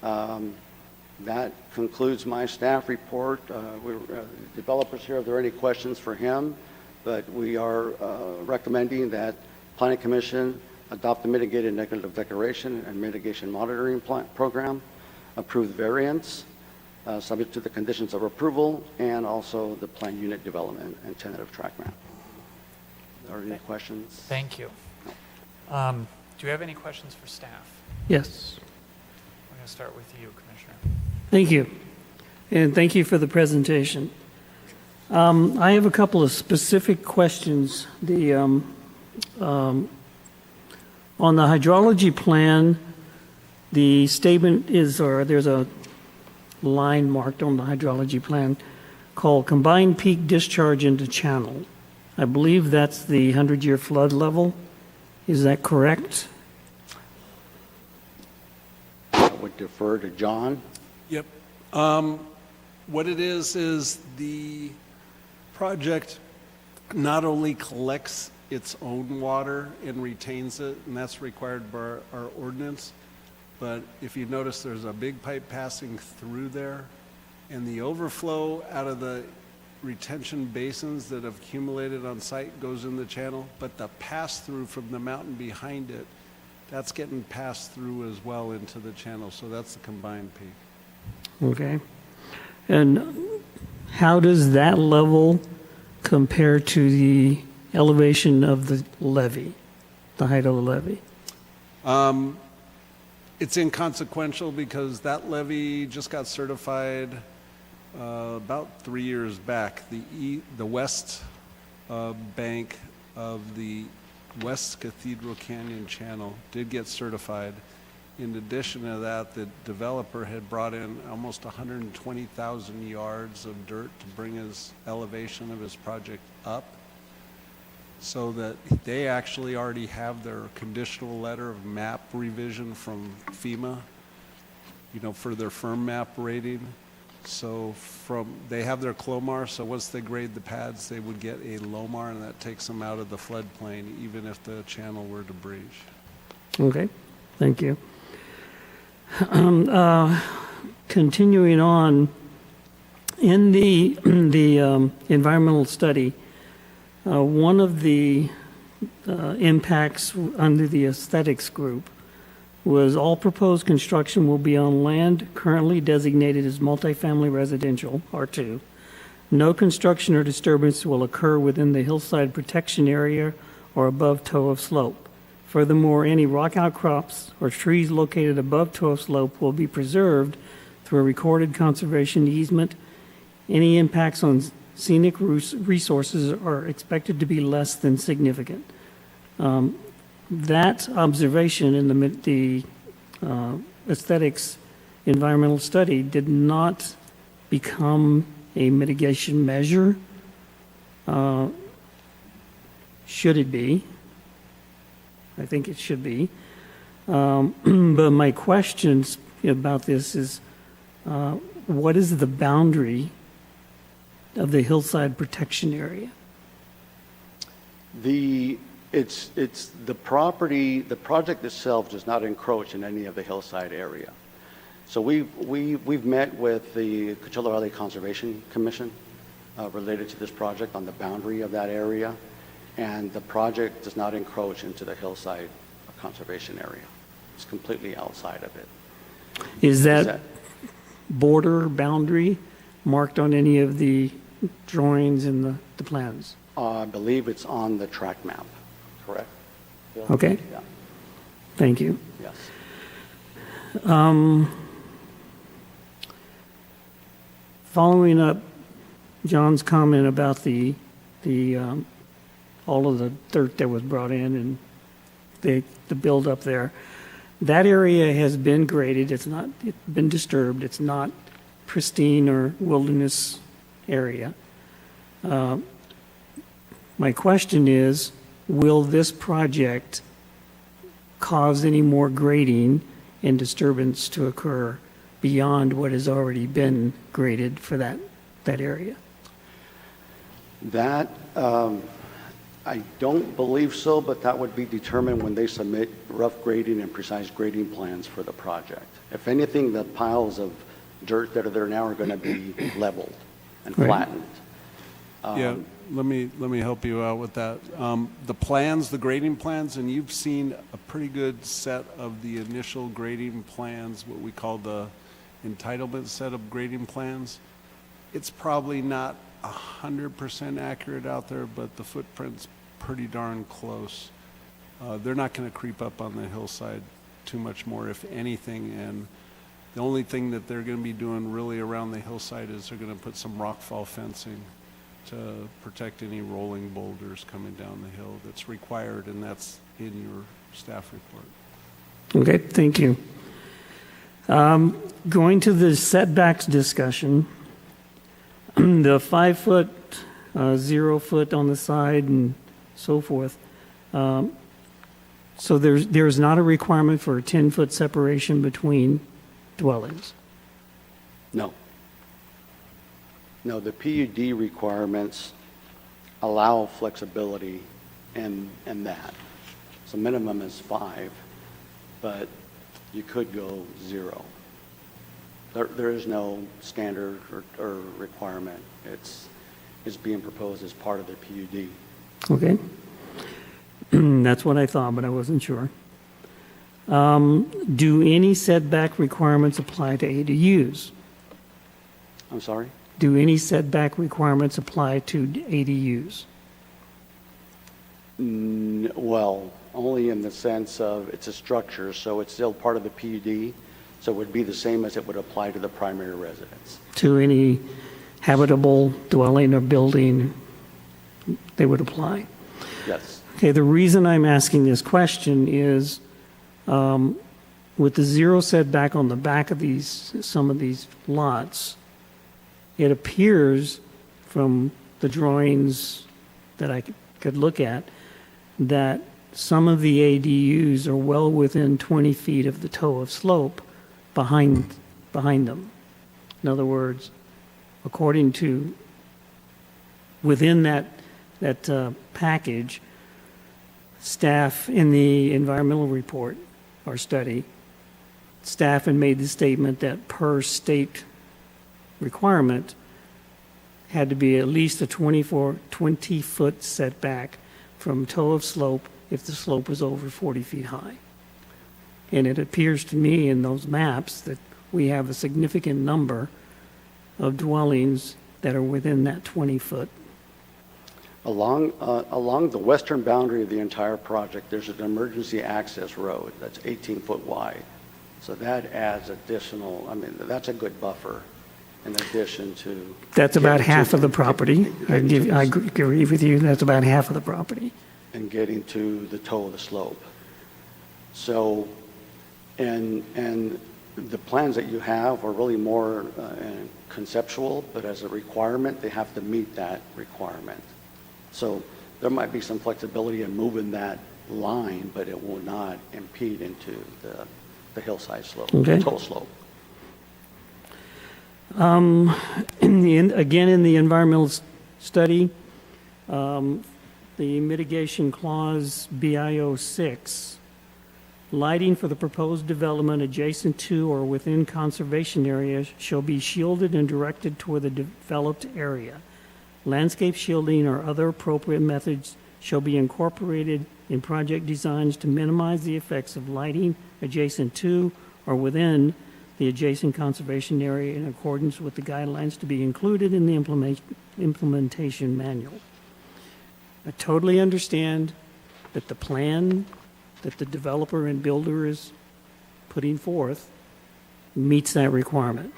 That concludes my staff report. Developers here, if there are any questions for him, but we are recommending that Planning Commission adopt the mitigated negative declaration and mitigation monitoring program, approve the variance, subject to the conditions of approval, and also the plan unit development and tentative track map. Are there any questions? Thank you. Do you have any questions for staff? Yes. We're going to start with you, Commissioner. Thank you. And thank you for the presentation. I have a couple of specific questions. On the hydrology plan, the statement is, or there's a line marked on the hydrology plan called combined peak discharge into channel. I believe that's the 100-year flood level. Is that correct? I would defer to John. Yep. What it is the project not only collects its own water and retains it, and that's required by our ordinance, but if you notice, there's a big pipe passing through there, and the overflow out of the retention basins that have accumulated on site goes in the channel, but the pass-through from the mountain behind it, that's getting passed through as well into the channel, so that's the combined peak. Okay. And how does that level compare to the elevation of the levee, the height of the levee? It's inconsequential because that levee just got certified about 3 years back. The west bank of the West Cathedral Canyon Channel did get certified. In addition to that, the developer had brought in almost 120,000 yards of dirt to bring his elevation of his project up. so that they actually already have their conditional letter of map revision from FEMA, for their firm map rating. So they have their CLOMAR, so once they grade the pads, they would get a LOMAR, and that takes them out of the floodplain, even if the channel were to breach. Okay, thank you. Continuing on, in the environmental study, one of the impacts under the aesthetics group was all proposed construction will be on land currently designated as multifamily residential, R2. No construction or disturbance will occur within the hillside protection area or above toe of slope. Furthermore, any rock outcrops or trees located above toe of slope will be preserved through a recorded conservation easement. Any impacts on scenic resources are expected to be less than significant. That observation in the aesthetics environmental study did not become a mitigation measure. Should it be? I think it should be. But my questions about this is, what is the boundary of the hillside protection area? It's the property, the project itself does not encroach in any of the hillside area. So we've met with the Coachella Valley Conservation Commission related to this project on the boundary of that area, and the project does not encroach into the hillside conservation area. It's completely outside of it. Is that border boundary marked on any of the drawings in the plans? I believe it's on the track map, correct? Bill? Okay. Yeah. Thank you. Yes. Following up John's comment about the all of the dirt that was brought in and the build up there, that area has been graded. It's been disturbed. It's not pristine or wilderness area. My question is, will this project cause any more grading and disturbance to occur beyond what has already been graded for that area? That, I don't believe so, but that would be determined when they submit rough grading and precise grading plans for the project. If anything, the piles of dirt that are there now are going to be leveled and Right. flattened. Yeah, let me help you out with that. The plans, the grading plans, and you've seen a pretty good set of the initial grading plans, what we call the entitlement set of grading plans. It's probably not 100% accurate out there, but the footprint's pretty darn close. They're not going to creep up on the hillside too much more, if anything, and the only thing that they're going to be doing really around the hillside is they're going to put some rockfall fencing to protect any rolling boulders coming down the hill that's required, and that's in your staff report. Okay, thank you. Going to the setbacks discussion, the 5 foot, 0 foot on the side and so forth. So there's not a requirement for a 10-foot separation between dwellings? No. No, the PUD requirements allow flexibility in that. So minimum is 5, but you could go 0. There is no standard or requirement. It's being proposed as part of the PUD. Okay. That's what I thought, but I wasn't sure. Do any setback requirements apply to ADUs? I'm sorry? Do any setback requirements apply to ADUs? Well, only in the sense of it's a structure, so it's still part of the PUD, so it would be the same as it would apply to the primary residence. To any habitable dwelling or building, they would apply? Yes. Okay, the reason I'm asking this question is with the 0 setback on the back of some of these lots, it appears from the drawings that I could look at, that some of the ADUs are well within 20 feet of the toe of slope behind them. In other words, according to, within that package, staff in the environmental report or study, staff had made the statement that per state requirement had to be at least a 20-foot setback from toe of slope if the slope was over 40 feet high. And it appears to me in those maps that we have a significant number of dwellings that are within that 20-foot. Along the western boundary of the entire project, there's an emergency access road that's 18 foot wide. So that adds additional, I mean, that's a good buffer in addition to. That's about half of the property. getting I agree with you, that's about half of the property. and getting to the toe of the slope. So, and the plans that you have are really more conceptual, but as a requirement, they have to meet that requirement. So there might be some flexibility in moving that line, but it will not impede into the hillside slope, Okay. the toe slope. Again, in the environmental study, the mitigation clause BIO 6, lighting for the proposed development adjacent to or within conservation areas shall be shielded and directed toward the developed area. Landscape shielding or other appropriate methods shall be incorporated in project designs to minimize the effects of lighting adjacent to or within the adjacent conservation area in accordance with the guidelines to be included in the implementation manual. I totally understand that the plan that the developer and builder is putting forth meets that requirement.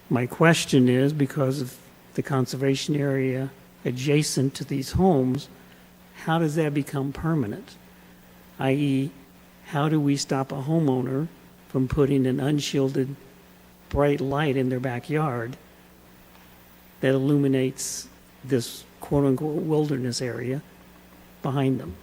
My question is, because of the conservation area adjacent to these homes, how does that become permanent? i.e., how do we stop a homeowner from putting an unshielded bright light in their backyard that illuminates this quote-unquote wilderness area behind them?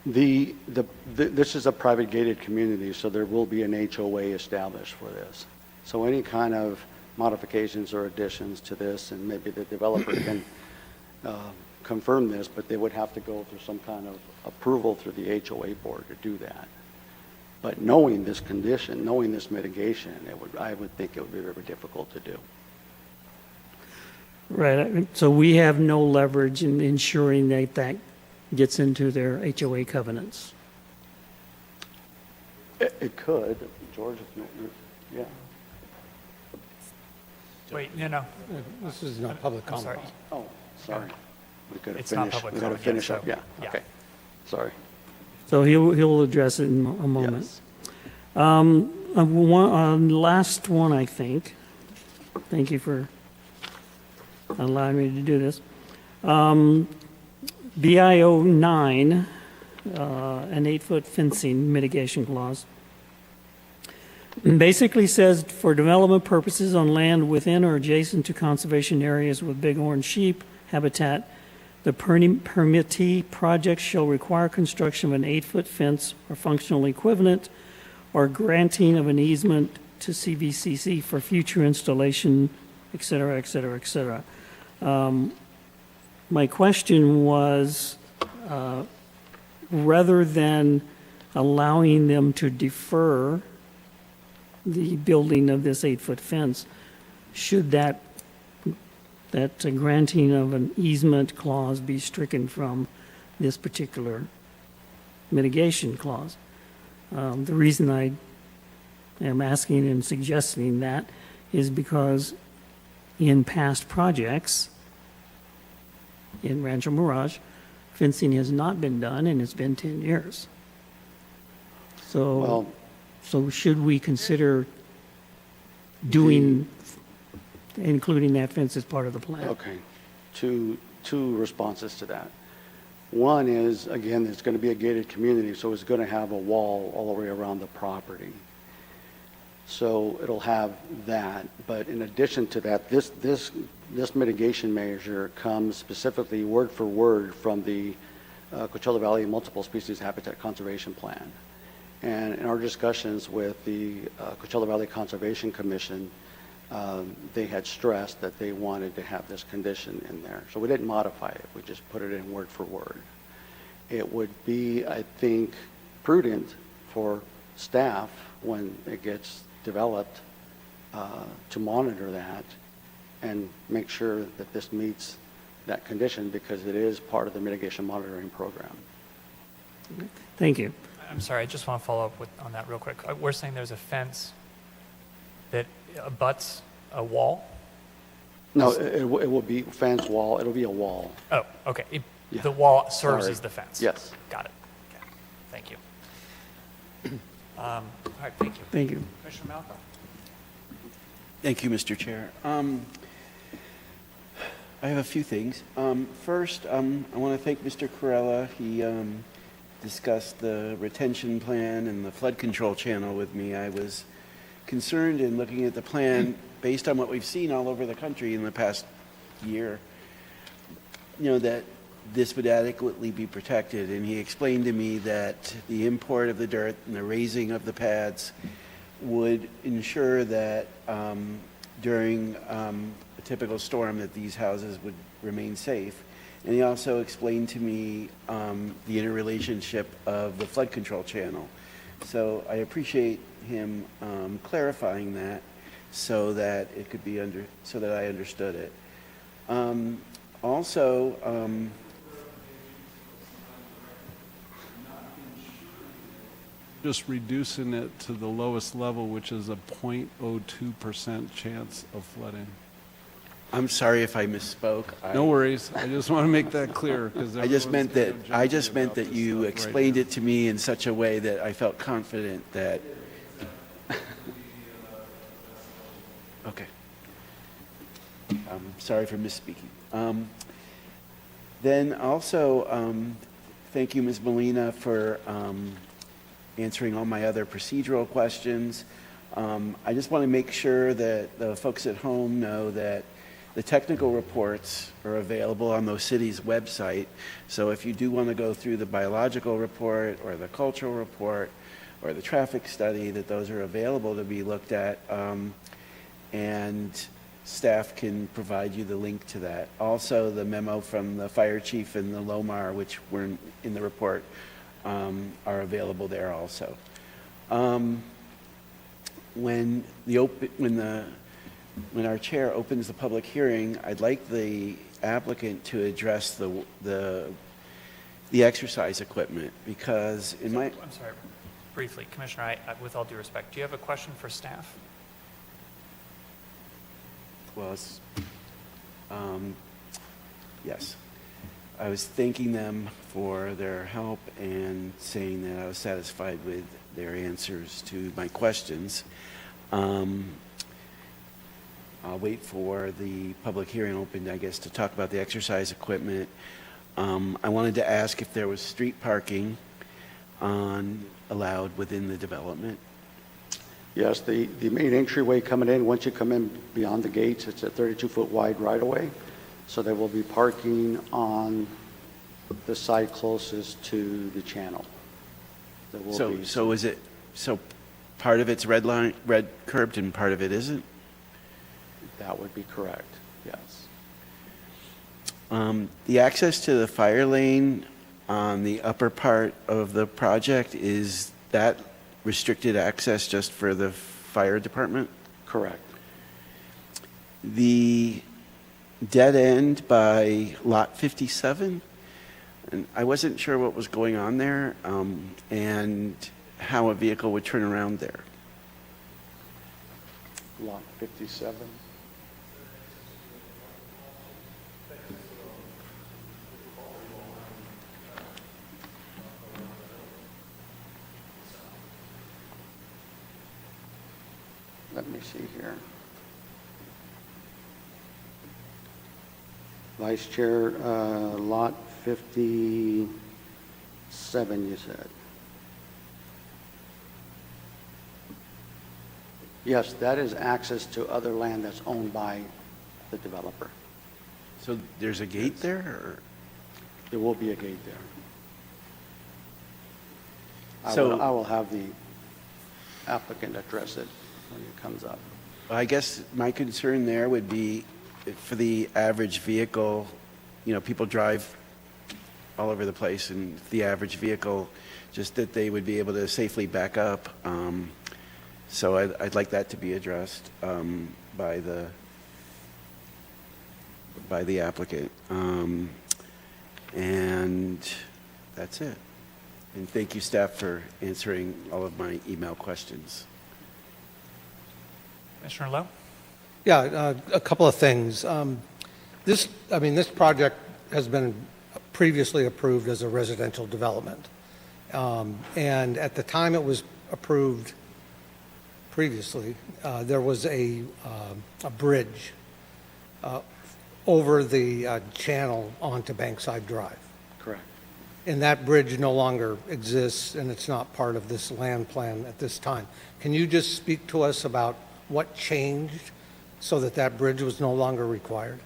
This is a private gated community, so there will be an HOA established for this. So any kind of modifications or additions to this, and maybe the developer can confirm this, but they would have to go through some kind of approval through the HOA board to do that. But knowing this condition, knowing this mitigation, I would think it would be very difficult to do. Right, so we have no leverage in ensuring that that gets into their HOA covenants. It could, George, if you, yeah. Wait, no. This is not public I'm sorry. comment. Oh, sorry. We got to It's not finish. public We got to comment yet, finish up. so, Yeah. yeah. Okay. Sorry. So he'll address it in a moment. Yes. Last one, I think. Thank you for allowing me to do this. BIO 9, an 8-foot fencing mitigation clause. Basically says for development purposes on land within or adjacent to conservation areas with bighorn sheep habitat, the permittee project shall require construction of an 8-foot fence or functional equivalent or granting of an easement to CVCC for future installation, et cetera, et cetera, et cetera. My question was, rather than allowing them to defer the building of this 8-foot fence, should that granting of an easement clause be stricken from this particular mitigation clause? The reason I am asking and suggesting that is because in past projects in Rancho Mirage, fencing has not been done, and it's been 10 years. Well, So should we consider including that fence as part of the plan? okay. Two responses to that. One is, again, it's going to be a gated community, so it's going to have a wall all the way around the property. So it'll have that, but in addition to that, this mitigation measure comes specifically word for word from the Coachella Valley Multiple Species Habitat Conservation Plan. And in our discussions with the Coachella Valley Conservation Commission, they had stressed that they wanted to have this condition in there. So we didn't modify it, we just put it in word for word. It would be, I think, prudent for staff when it gets developed to monitor that and make sure that this meets that condition, because it is part of the mitigation monitoring program. Thank you. I'm sorry, I just want to follow up on that real quick. We're saying there's a fence that abuts a wall? No, it will be fence wall, it'll be a wall. Oh, okay. Yeah. The wall serves Sorry. as the fence? Yes. Got it. Okay. Thank you. All right, thank you. Thank you. Commissioner Malcolm? Thank you, Mr. Chair. I have a few things. First, I want to thank Mr. Corella. He discussed the retention plan and the flood control channel with me. I was concerned in looking at the plan based on what we've seen all over the country in the past year, that this would adequately be protected. And he explained to me that the import of the dirt and the raising of the pads would ensure that during a typical storm that these houses would remain safe. And he also explained to me the interrelationship of the flood control channel. So I appreciate him clarifying that so that it could be so that I understood it. Just reducing it to the lowest level, which is a 0.02% chance of flooding. I'm sorry if I misspoke. No worries. I just want to make that clear because I just meant that you explained it to me in such a way that I felt confident that. Okay. I'm sorry for misspeaking. Then also, thank you, Ms. Molina, for answering all my other procedural questions. I just want to make sure that the folks at home know that the technical reports are available on those cities' website. So if you do want to go through the biological report or the cultural report or the traffic study, that those are available to be looked at. And staff can provide you the link to that. Also, the memo from the fire chief and the LOMAR, which were in the report, are available there also. When our chair opens the public hearing, I'd like the applicant to address the exercise equipment, because in my... I'm sorry, briefly, Commissioner, with all due respect, do you have a question for staff? Well, yes. I was thanking them for their help and saying that I was satisfied with their answers to my questions. I'll wait for the public hearing open, I guess, to talk about the exercise equipment. I wanted to ask if there was street parking allowed within the development. Yes, the main entryway coming in, once you come in beyond the gates, it's a 32-foot wide right-of-way. So there will be parking on the side closest to the channel. There will be So part of it's red curbed and part of it isn't? That would be correct, yes. The access to the fire lane on the upper part of the project, is that restricted access just for the fire department? Correct. The dead end by lot 57, and I wasn't sure what was going on there, and how a vehicle would turn around there. Lot 57. Let me see here. Vice Chair, lot 57, you said. Yes, that is access to other land that's owned by the developer. So there's a gate there, or? There will be a gate there. So- I will have the applicant address it when it comes up. I guess my concern there would be for the average vehicle, you know, people drive all over the place, and the average vehicle, just that they would be able to safely back up. So I'd like that to be addressed by the applicant. And that's it. And thank you, staff, for answering all of my email questions. Commissioner Lowe? Yeah, a couple of things. This project has been previously approved as a residential development. And at the time it was approved previously, there was a bridge over the channel onto Bankside Drive. Correct. And that bridge no longer exists, and it's not part of this land plan at this time. Can you just speak to us about what changed so that that bridge was no longer required?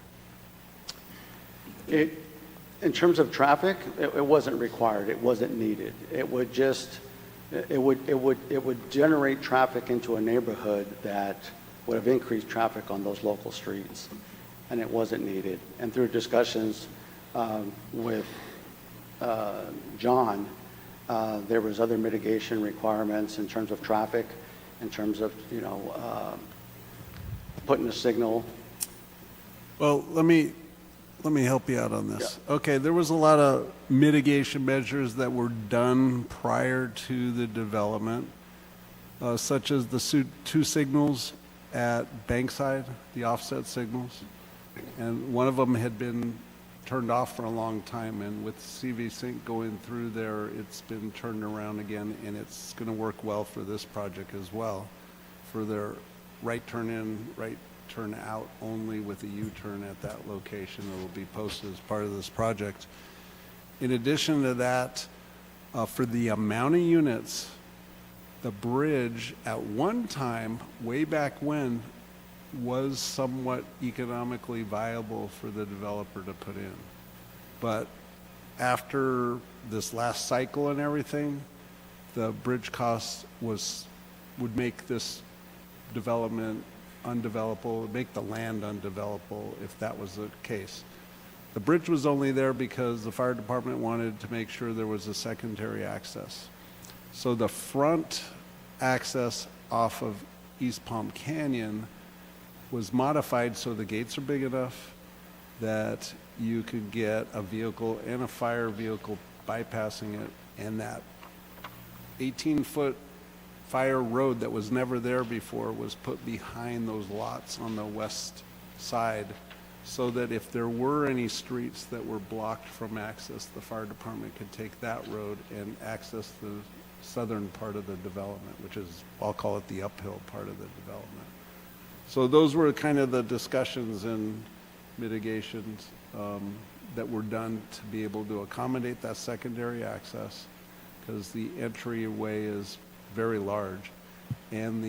In terms of traffic, it wasn't required, it wasn't needed. It would generate traffic into a neighborhood that would have increased traffic on those local streets, and it wasn't needed. And through discussions with John, there was other mitigation requirements in terms of traffic, in terms of, putting a signal. Well, let me help you out on this. Okay, there was a lot of mitigation measures that were done prior to the development, such as the two signals at Bankside, the offset signals. And one of them had been turned off for a long time, and with CV Sync going through there, it's been turned around again, and it's going to work well for this project as well, for their right turn in, right turn out only with a U-turn at that location that will be posted as part of this project. In addition to that, for the amount of units, the bridge at one time, way back when, was somewhat economically viable for the developer to put in. But after this last cycle and everything, the bridge cost would make this development undevelopable, make the land undevelopable if that was the case. The bridge was only there because the fire department wanted to make sure there was a secondary access. So the front access off of East Palm Canyon was modified so the gates are big enough that you could get a vehicle and a fire vehicle bypassing it, and that 18-foot fire road that was never there before was put behind those lots on the west side, so that if there were any streets that were blocked from access, the fire department could take that road and access the southern part of the development, which is, I'll call it the uphill part of the development. So those were kind of the discussions and mitigations that were done to be able to accommodate that secondary access, because the entryway is very large, and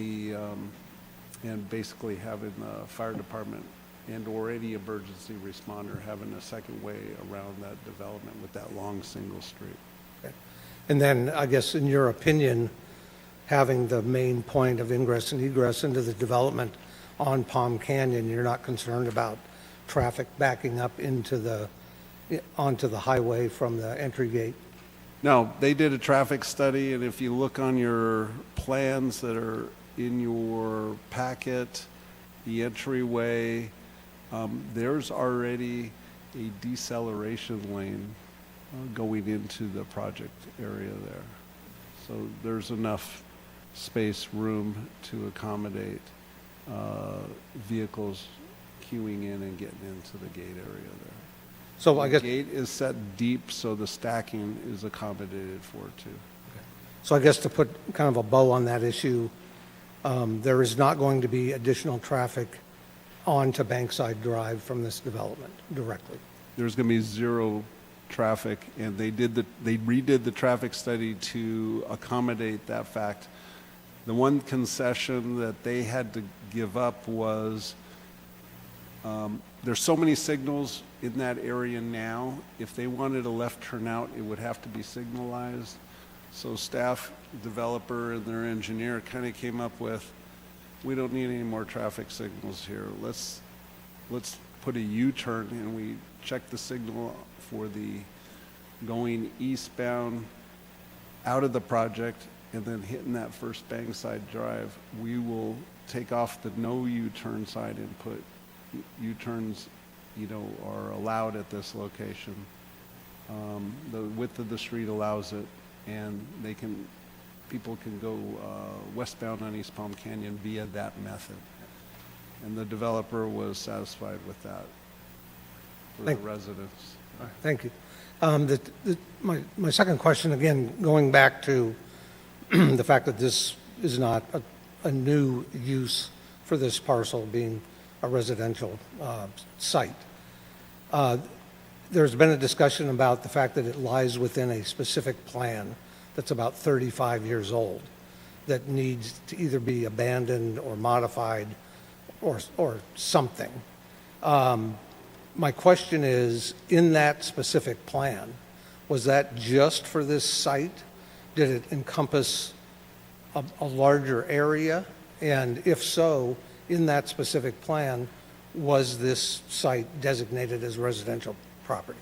and basically having the fire department and or any emergency responder having a second way around that development with that long single street. Okay. And then, I guess, in your opinion, having the main point of ingress and egress into the development on Palm Canyon, you're not concerned about traffic backing up onto the highway from the entry gate? No, they did a traffic study, and if you look on your plans that are in your packet, the entryway, there's already a deceleration lane going into the project area there. So there's enough space, room to accommodate vehicles queuing in and getting into the gate area there. So I guess, The gate is set deep, so the stacking is accommodated for too. so I guess to put kind of a bow on that issue, there is not going to be additional traffic onto Bankside Drive from this development directly. There's going to be zero traffic, and they redid the traffic study to accommodate that fact. The one concession that they had to give up was, there's so many signals in that area now. If they wanted a left turnout, it would have to be signalized. So staff, developer, and their engineer kind of came up with, we don't need any more traffic signals here. Let's put a U-turn, and we check the signal for the going eastbound out of the project, and then hitting that first Bangside Drive. We will take off the no U-turn side and put U-turns, are allowed at this location. The width of the street allows it, and people can go westbound on East Palm Canyon via that method. And the developer was satisfied with that for the residents. All right, thank you. My second question, again, going back to the fact that this is not a new use for this parcel being a residential site. There's been a discussion about the fact that it lies within a specific plan that's about 35 years old that needs to either be abandoned or modified or something. My question is, in that specific plan, was that just for this site? Did it encompass a larger area? And if so, in that specific plan, was this site designated as residential property?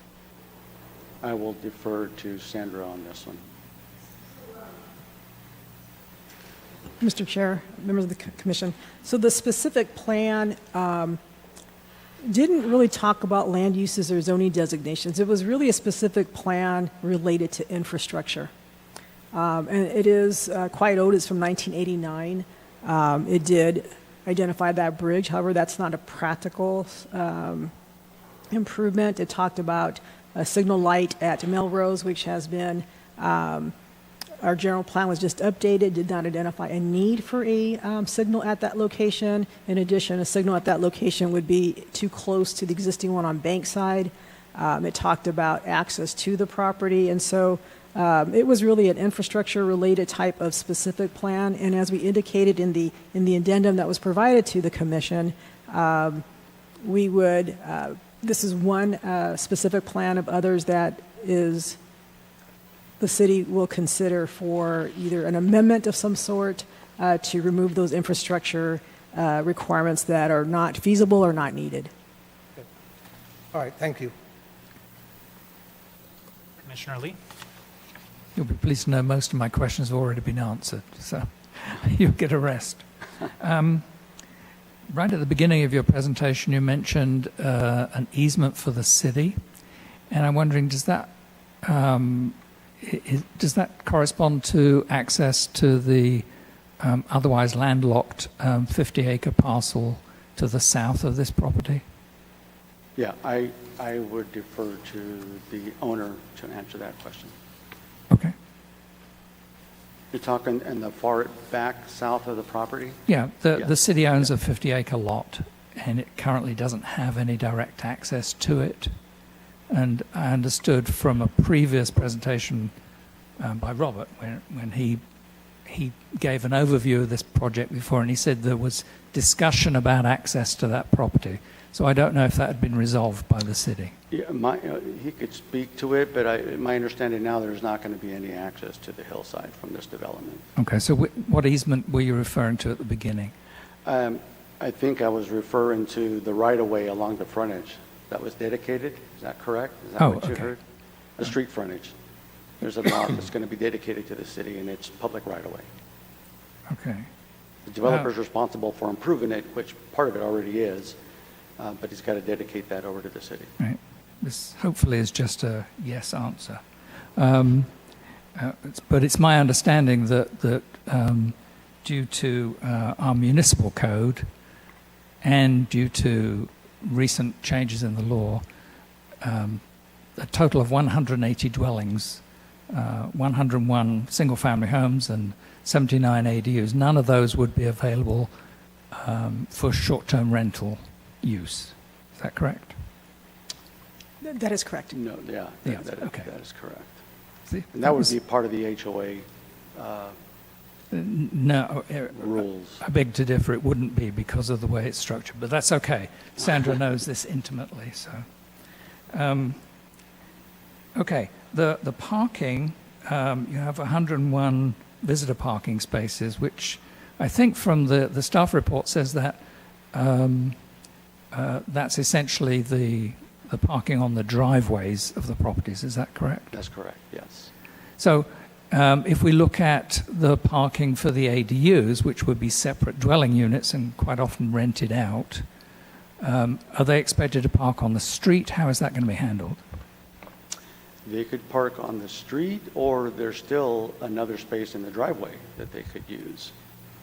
I will defer to Sandra on this one. Mr. Chair, members of the commission, so the specific plan didn't really talk about land uses or zoning designations. It was really a specific plan related to infrastructure. And it is quite old. It's from 1989. It did identify that bridge. However, that's not a practical improvement. It talked about a signal light at Melrose, which has been, our general plan was just updated, did not identify a need for a signal at that location. In addition, a signal at that location would be too close to the existing one on Bankside. It talked about access to the property. And so it was really an infrastructure-related type of specific plan. And as we indicated in the addendum that was provided to the commission, we would, this is one specific plan of others that is the city will consider for either an amendment of some sort to remove those infrastructure requirements that are not feasible or not needed. Okay. All right, thank you. Commissioner Lee? You'll be pleased to know most of my questions have already been answered, so you'll get a rest. Right at the beginning of your presentation, you mentioned an easement for the city, and I'm wondering, does that correspond to access to the otherwise landlocked 50-acre parcel to the south of this property? Yeah, I would defer to the owner to answer that question. Okay. You're talking in the far back south of the property? Yeah, the city owns a 50-acre lot, and it currently doesn't have any direct access to it. And I understood from a previous presentation by Robert, when he gave an overview of this project before, and he said there was discussion about access to that property. So I don't know if that had been resolved by the city. Yeah, he could speak to it, but my understanding now there's not going to be any access to the hillside from this development. Okay, so what easement were you referring to at the beginning? I think I was referring to the right-of-way along the frontage that was dedicated. Is that correct? Is that what you heard? The street frontage. There's a lot that's going to be dedicated to the city, and it's public right-of-way. Okay. The developer's responsible for improving it, which part of it already is, but he's got to dedicate that over to the city. Right. This hopefully is just a yes answer. But it's my understanding that due to our municipal code and due to recent changes in the law, a total of 180 dwellings, 101 single-family homes and 79 ADUs, none of those would be available for short-term rental use. Is that correct? That is correct. No, yeah, Okay. that is correct. See, And that would be part of the HOA No, rules. I beg to differ. It wouldn't be because of the way it's structured, but that's okay. Sandra knows this intimately, so. Okay, the parking, you have 101 visitor parking spaces, which I think from the staff report says that that's essentially the parking on the driveways of the properties. Is that correct? That's correct, yes. So if we look at the parking for the ADUs, which would be separate dwelling units and quite often rented out, are they expected to park on the street? How is that going to be handled? They could park on the street, or there's still another space in the driveway that they could use,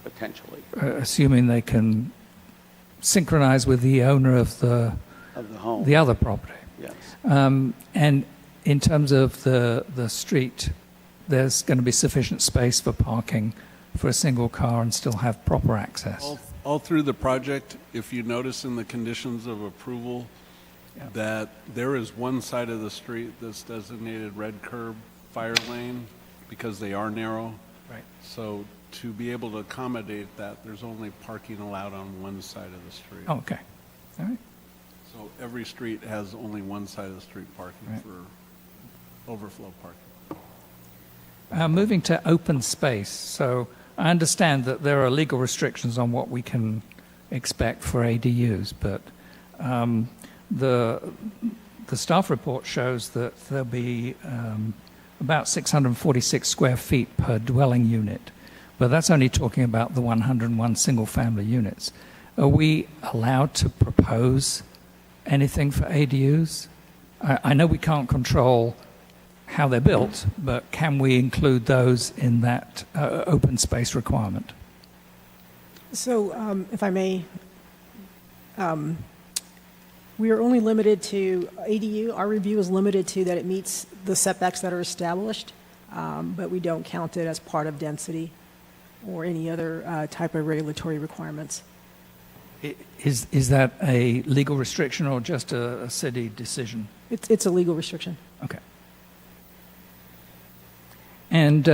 potentially, Assuming they can synchronize with the owner of the home. the other property. Yes. And in terms of the street, there's going to be sufficient space for parking for a single car and still have proper access. All through the project, if you notice in the conditions of approval, that there is one side of the street that's designated red curb fire lane because they are narrow. Right. So to be able to accommodate that, there's only parking allowed on one side of the street. Oh, okay. All right. So every street has only one side of the street parking Right. for overflow parking. Moving to open space. So I understand that there are legal restrictions on what we can expect for ADUs, but the staff report shows that there'll be about 646 square feet per dwelling unit, but that's only talking about the 101 single-family units. Are we allowed to propose anything for ADUs? I know we can't control how they're built, but can we include those in that open space requirement? So, if I may, we are only limited to ADU. Our review is limited to that it meets the setbacks that are established, but we don't count it as part of density or any other type of regulatory requirements. Is that a legal restriction or just a city decision? It's a legal restriction. Okay. And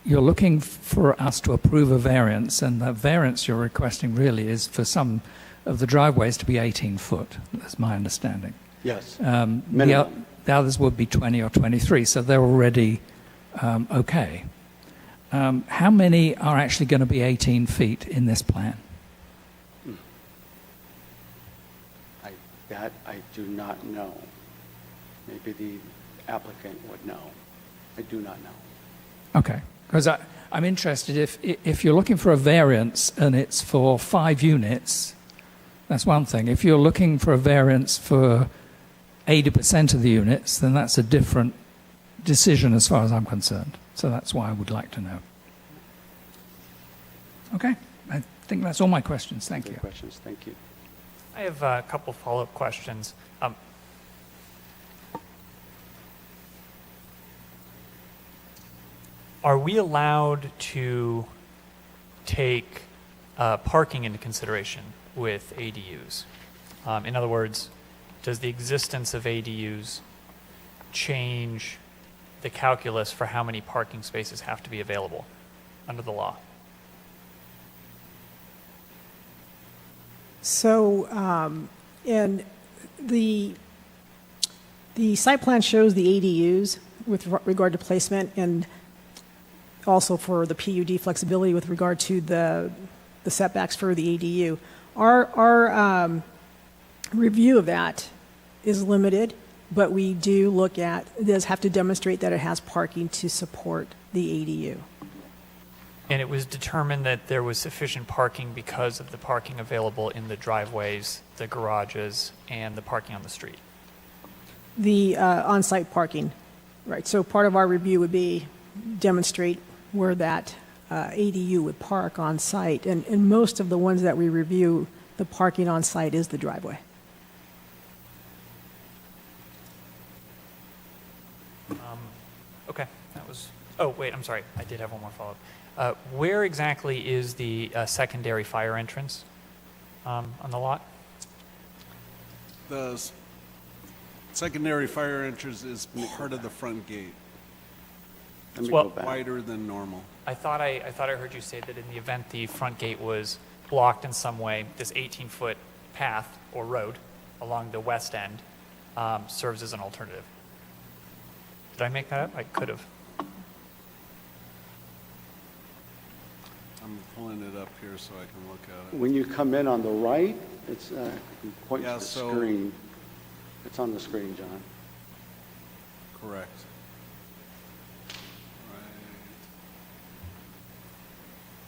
you're looking for us to approve a variance, and the variance you're requesting really is for some of the driveways to be 18 foot. That's my understanding. Yes. The others would be 20 or 23, so they're already okay. How many are actually going to be 18 feet in this plan? That I do not know. Maybe the applicant would know. I do not know. Okay, because I'm interested if you're looking for a variance and it's for 5 units, that's one thing. If you're looking for a variance for 80% of the units, then that's a different decision as far as I'm concerned. So that's why I would like to know. Okay, I think that's all my questions. Thank you. Questions? Thank you. I have a couple follow-up questions. Are we allowed to take parking into consideration with ADUs? In other words, does the existence of ADUs change the calculus for how many parking spaces have to be available under the law? So, and the site plan shows the ADUs with regard to placement, and also for the PUD flexibility with regard to the setbacks for the ADU. Our review of that is limited, but we do look at, it does have to demonstrate that it has parking to support the ADU. And it was determined that there was sufficient parking because of the parking available in the driveways, the garages, and the parking on the street. The on-site parking, right. So part of our review would be demonstrate where that ADU would park on site. And most of the ones that we review, the parking on site is the driveway. Okay, that was, oh, wait, I'm sorry. I did have one more follow-up. Where exactly is the secondary fire entrance on the lot? The secondary fire entrance is part of the front gate. Let me Well- go back. Wider than normal. I thought I heard you say that in the event the front gate was blocked in some way, this 18-foot path or road along the west end serves as an alternative. Did I make that up? I could have. I'm pulling it up here so I can look at it. When you come in on the right, it's, you can point Yeah, to the so- screen. It's on the screen, John. Correct. Right.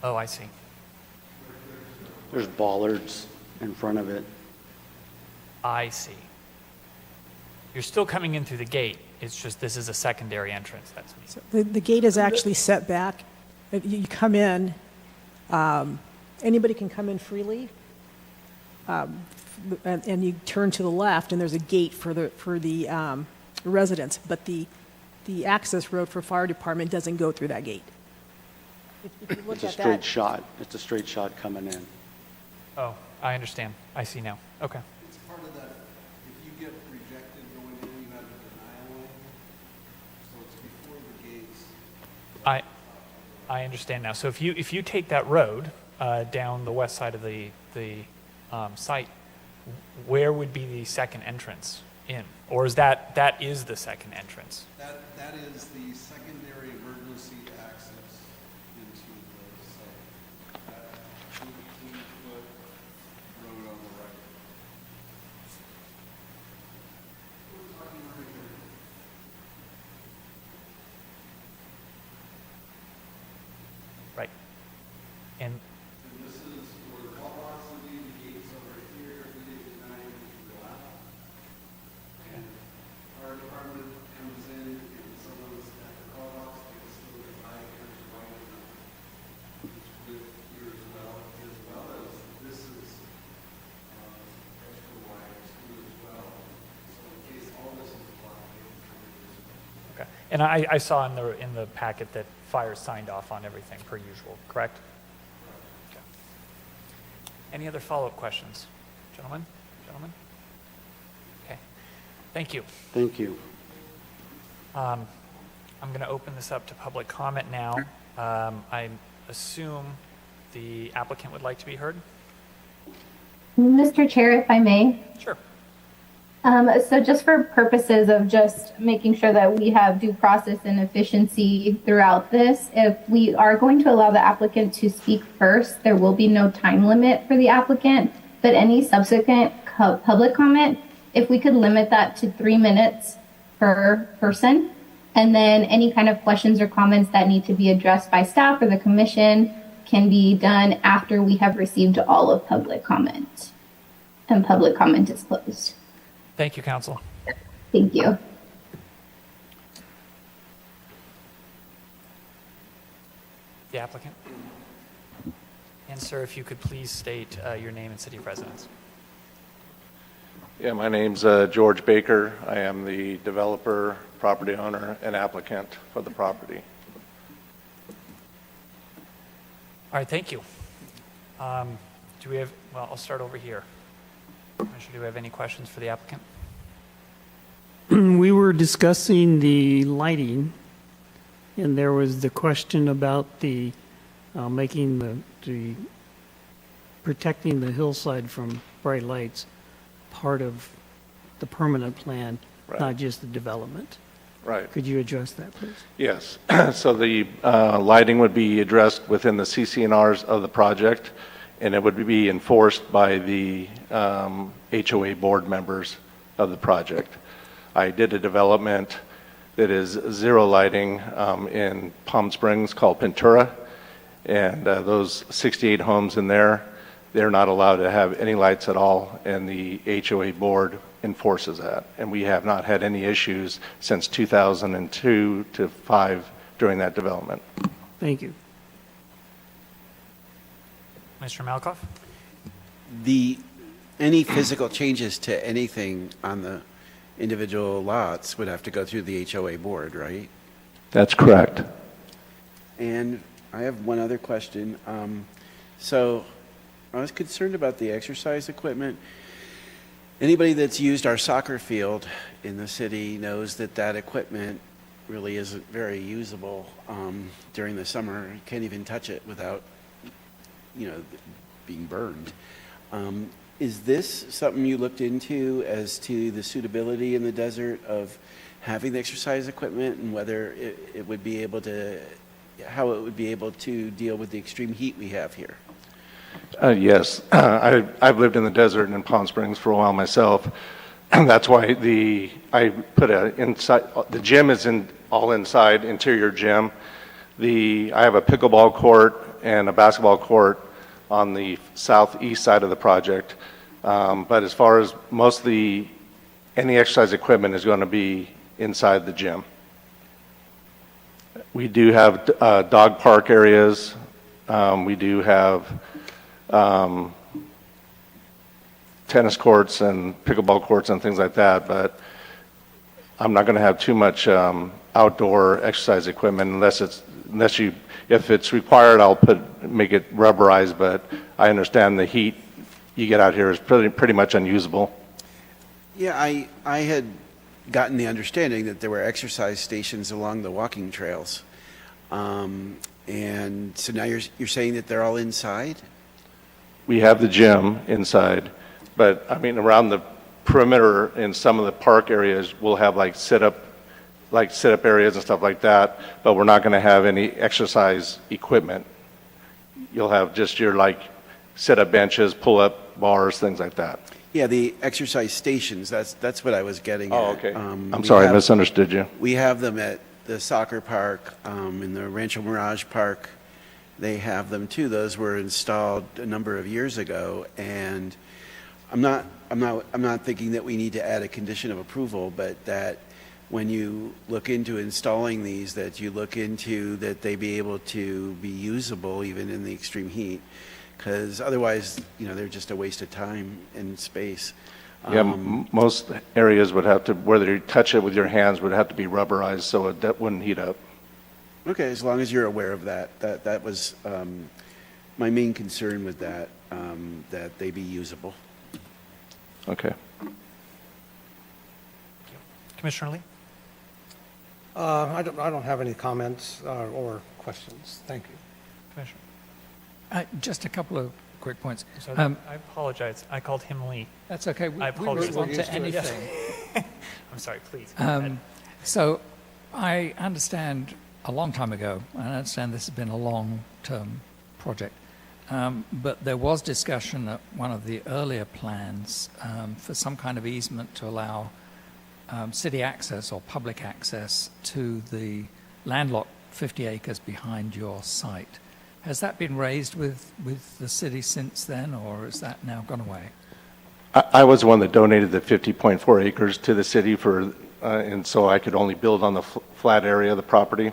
Oh, I see. There's bollards in front of it. I see. You're still coming in through the gate. It's just this is a secondary entrance. That's me. So the gate is actually set back. If you come in, anybody can come in freely, and you turn to the left, and there's a gate for the residents, but the access road for fire department doesn't go through that gate. If you look It's a at straight that, shot. It's a straight shot coming in. Oh, I understand. I see now. Okay. It's part of that, if you get rejected going in, you have a denial lane. So it's before the gates. I understand now. So if you take that road down the west side of the site, where would be the second entrance in? Or is that is the second entrance? That is the secondary emergency access into the site. That 18-foot road on the right. Right. And And this is where the call box would be, the gates over here, if we did 9 to go out. And fire department comes in, and someone's at the call box, they can still get 5 inches wide enough. With here as well as this is extra wide too as well. So in case all this is blocked, they can come in this way. okay. And I saw in the packet that fire signed off on everything per usual. Correct? Okay. Any other follow-up questions, gentlemen? Okay. Thank you. Thank you. I'm going to open this up to public comment now. I assume the applicant would like to be heard? Mr. Chair, if I may. Sure. So just for purposes of just making sure that we have due process and efficiency throughout this, if we are going to allow the applicant to speak first, there will be no time limit for the applicant, but any subsequent public comment, if we could limit that to 3 minutes per person, and then any kind of questions or comments that need to be addressed by staff or the commission can be done after we have received all of public comment, and public comment is closed. Thank you, counsel. Thank you. The applicant? And sir, if you could please state your name and city of residence. Yeah, my name's George Baker. I am the developer, property owner, and applicant for the property. All right, thank you. Do we have, well, I'll start over here. Commissioner, do we have any questions for the applicant? We were discussing the lighting, and there was the question about the making the protecting the hillside from bright lights part of the permanent plan, Right. not just the development. Right. Could you address that, please? Yes. So the lighting would be addressed within the CC&Rs of the project, and it would be enforced by the HOA board members of the project. I did a development that is zero lighting in Palm Springs called Ventura, and those 68 homes in there, they're not allowed to have any lights at all, and the HOA board enforces that. And we have not had any issues since 2002 to 5 during that development. Thank you. Mr. Malkoff? Any physical changes to anything on the individual lots would have to go through the HOA board, right? That's correct. And I have one other question. So I was concerned about the exercise equipment. Anybody that's used our soccer field in the city knows that that equipment really isn't very usable during the summer. You can't even touch it without, being burned. Is this something you looked into as to the suitability in the desert of having the exercise equipment and whether it would be able to, how it would be able to deal with the extreme heat we have here? Yes, I've lived in the desert and in Palm Springs for a while myself. And that's why I put the gym is all inside, interior gym. I have a pickleball court and a basketball court on the southeast side of the project. But as far as any exercise equipment is going to be inside the gym. We do have dog park areas. We do have tennis courts and pickleball courts and things like that, but I'm not going to have too much outdoor exercise equipment if it's required, I'll make it rubberized, but I understand the heat you get out here is pretty much unusable. Yeah, I had gotten the understanding that there were exercise stations along the walking trails. And so now you're saying that they're all inside? We have the gym inside, but I mean around the perimeter in some of the park areas we'll have sit up areas and stuff like that, but we're not going to have any exercise equipment. You'll have just your sit up benches, pull up bars, things like that. Yeah, the exercise stations, that's what I was getting at. Oh, okay. I'm sorry, I misunderstood you. We have them at the soccer park, in the Rancho Mirage Park. They have them too. Those were installed a number of years ago, and I'm not thinking that we need to add a condition of approval, but that when you look into installing these, that you look into that they be able to be usable even in the extreme heat, because otherwise, they're just a waste of time and space. Yeah, most areas would have to, whether you touch it with your hands, would have to be rubberized so it wouldn't heat up. Okay, as long as you're aware of that. That was my main concern with that, that they be usable. Okay. Commissioner Lee? I don't have any comments or questions. Thank you. Commissioner? Just a couple of quick points. So I apologize. I called him Lee. That's okay. I We apologize. respond We're to used to it. anything. I'm sorry, please. Go ahead. So I understand a long time ago, and I understand this has been a long-term project, but there was discussion at one of the earlier plans for some kind of easement to allow city access or public access to the landlocked 50 acres behind your site. Has that been raised with the city since then, or has that now gone away? I was the one that donated the 50.4 acres to the city and so I could only build on the flat area of the property.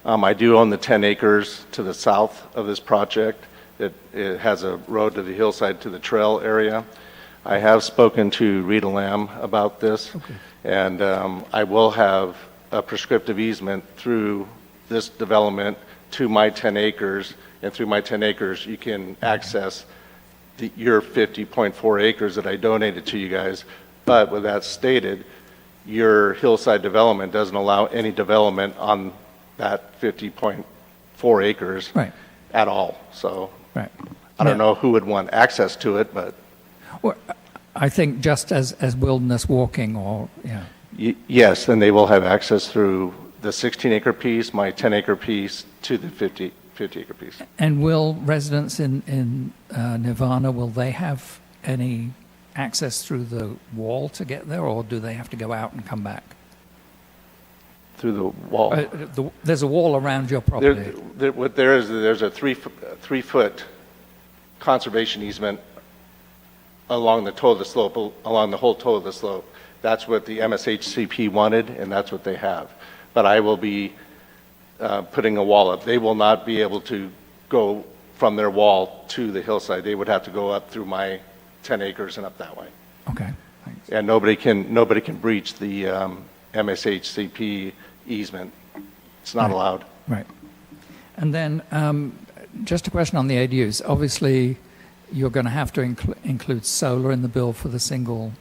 I do own the 10 acres to the south of this project. It has a road to the hillside to the trail area. I have spoken to Rita Lamb about this, okay. And I will have a prescriptive easement through this development to my 10 acres, and through my 10 acres you can access your 50.4 acres that I donated to you guys. But with that stated, your hillside development doesn't allow any development on that 50.4 acres at all. So I don't know who would want access to it, but... Well, I think just as wilderness walking or, Yes, and they will have access through the 16-acre piece, my 10-acre piece, to the 50-acre piece. And will residents in Nirvana, will they have any access through the wall to get there, or do they have to go out and come back? Through the wall. There's a wall around your property. What there is, there's a three-foot conservation easement along the toe of the slope, along the whole toe of the slope. That's what the MSHCP wanted, and that's what they have. But I will be putting a wall up. They will not be able to go from their wall to the hillside. They would have to go up through my 10 acres and up that way. Okay, thanks. And nobody can breach the MSHCP easement. It's not allowed. Right. And then just a question on the ADUs. Obviously, you're going to have to include solar in the bill for the single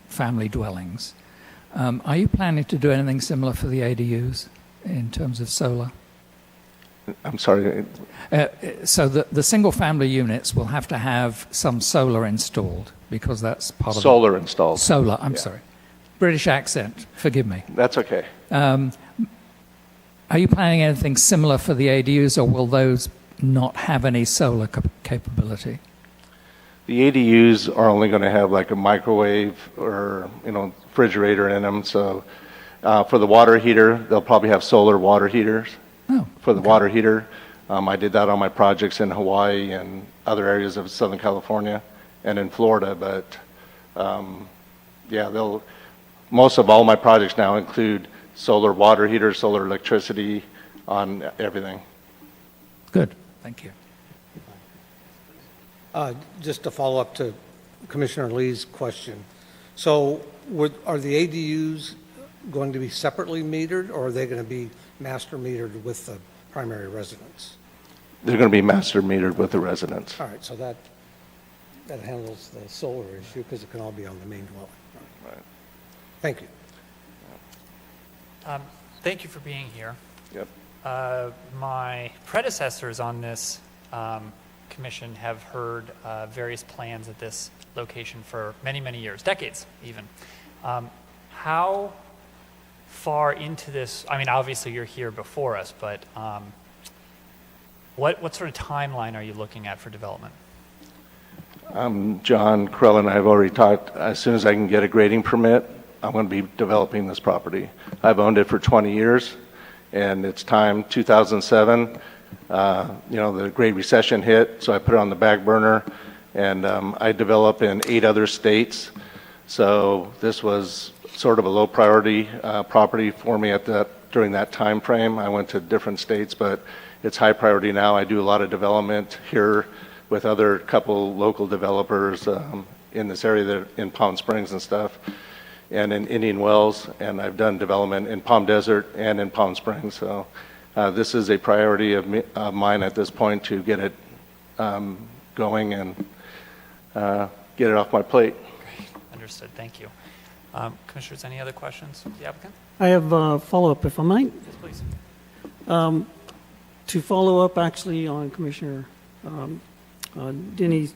family dwellings. Are you planning to do anything similar for the ADUs in terms of solar? I'm sorry. So the single-family units will have to have some solar installed because that's part of Solar installed. Solar, I'm Yeah. sorry. British accent, forgive me. That's okay. Are you planning anything similar for the ADUs, or will those not have any solar capability? The ADUs are only going to have like a microwave or, refrigerator in them. So for the water heater, they'll probably have solar water heaters. Oh, For the water heater, I did that on my projects in Hawaii and other areas of Southern California and in Florida. But most of all my projects now include solar water heaters, solar electricity on everything. good. Thank you. Just to follow up to Commissioner Lee's question. So are the ADUs going to be separately metered, or are they going to be master metered with the primary residence? They're going to be master metered with the residents. All right, so that handles the solar issue because it can all be on the main dwelling. Right. Thank you. Thank you for being here. Yep. My predecessors on this commission have heard various plans at this location for many, many years, decades even. How far into this, I mean, obviously you're here before us, but what sort of timeline are you looking at for development? John Krell and I have already talked. As soon as I can get a grading permit, I'm going to be developing this property. I've owned it for 20 years, and it's time, 2007, the Great Recession hit, so I put it on the back burner, and I develop in 8 other states. So this was sort of a low priority property for me during that time frame. I went to different states, but it's high priority now. I do a lot of development here with other couple local developers in this area, in Palm Springs and stuff, and in Indian Wells, and I've done development in Palm Desert and in Palm Springs. So this is a priority of mine at this point to get it going and get it off my plate. Great. Understood. Thank you. Commissioners, any other questions of the applicant? I have a follow-up, if I might. Yes, please. To follow up actually on Commissioner Denny's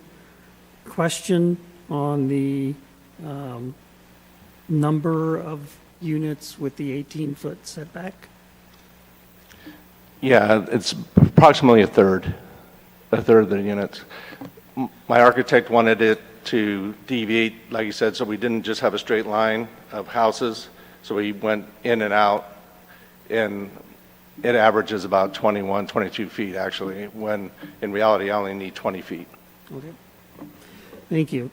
question on the number of units with the 18-foot setback. Yeah, it's approximately a third of the units. My architect wanted it to deviate, like you said, so we didn't just have a straight line of houses. So we went in and out, and it averages about 21, 22 feet actually, when in reality I only need 20 feet. Okay. Thank you.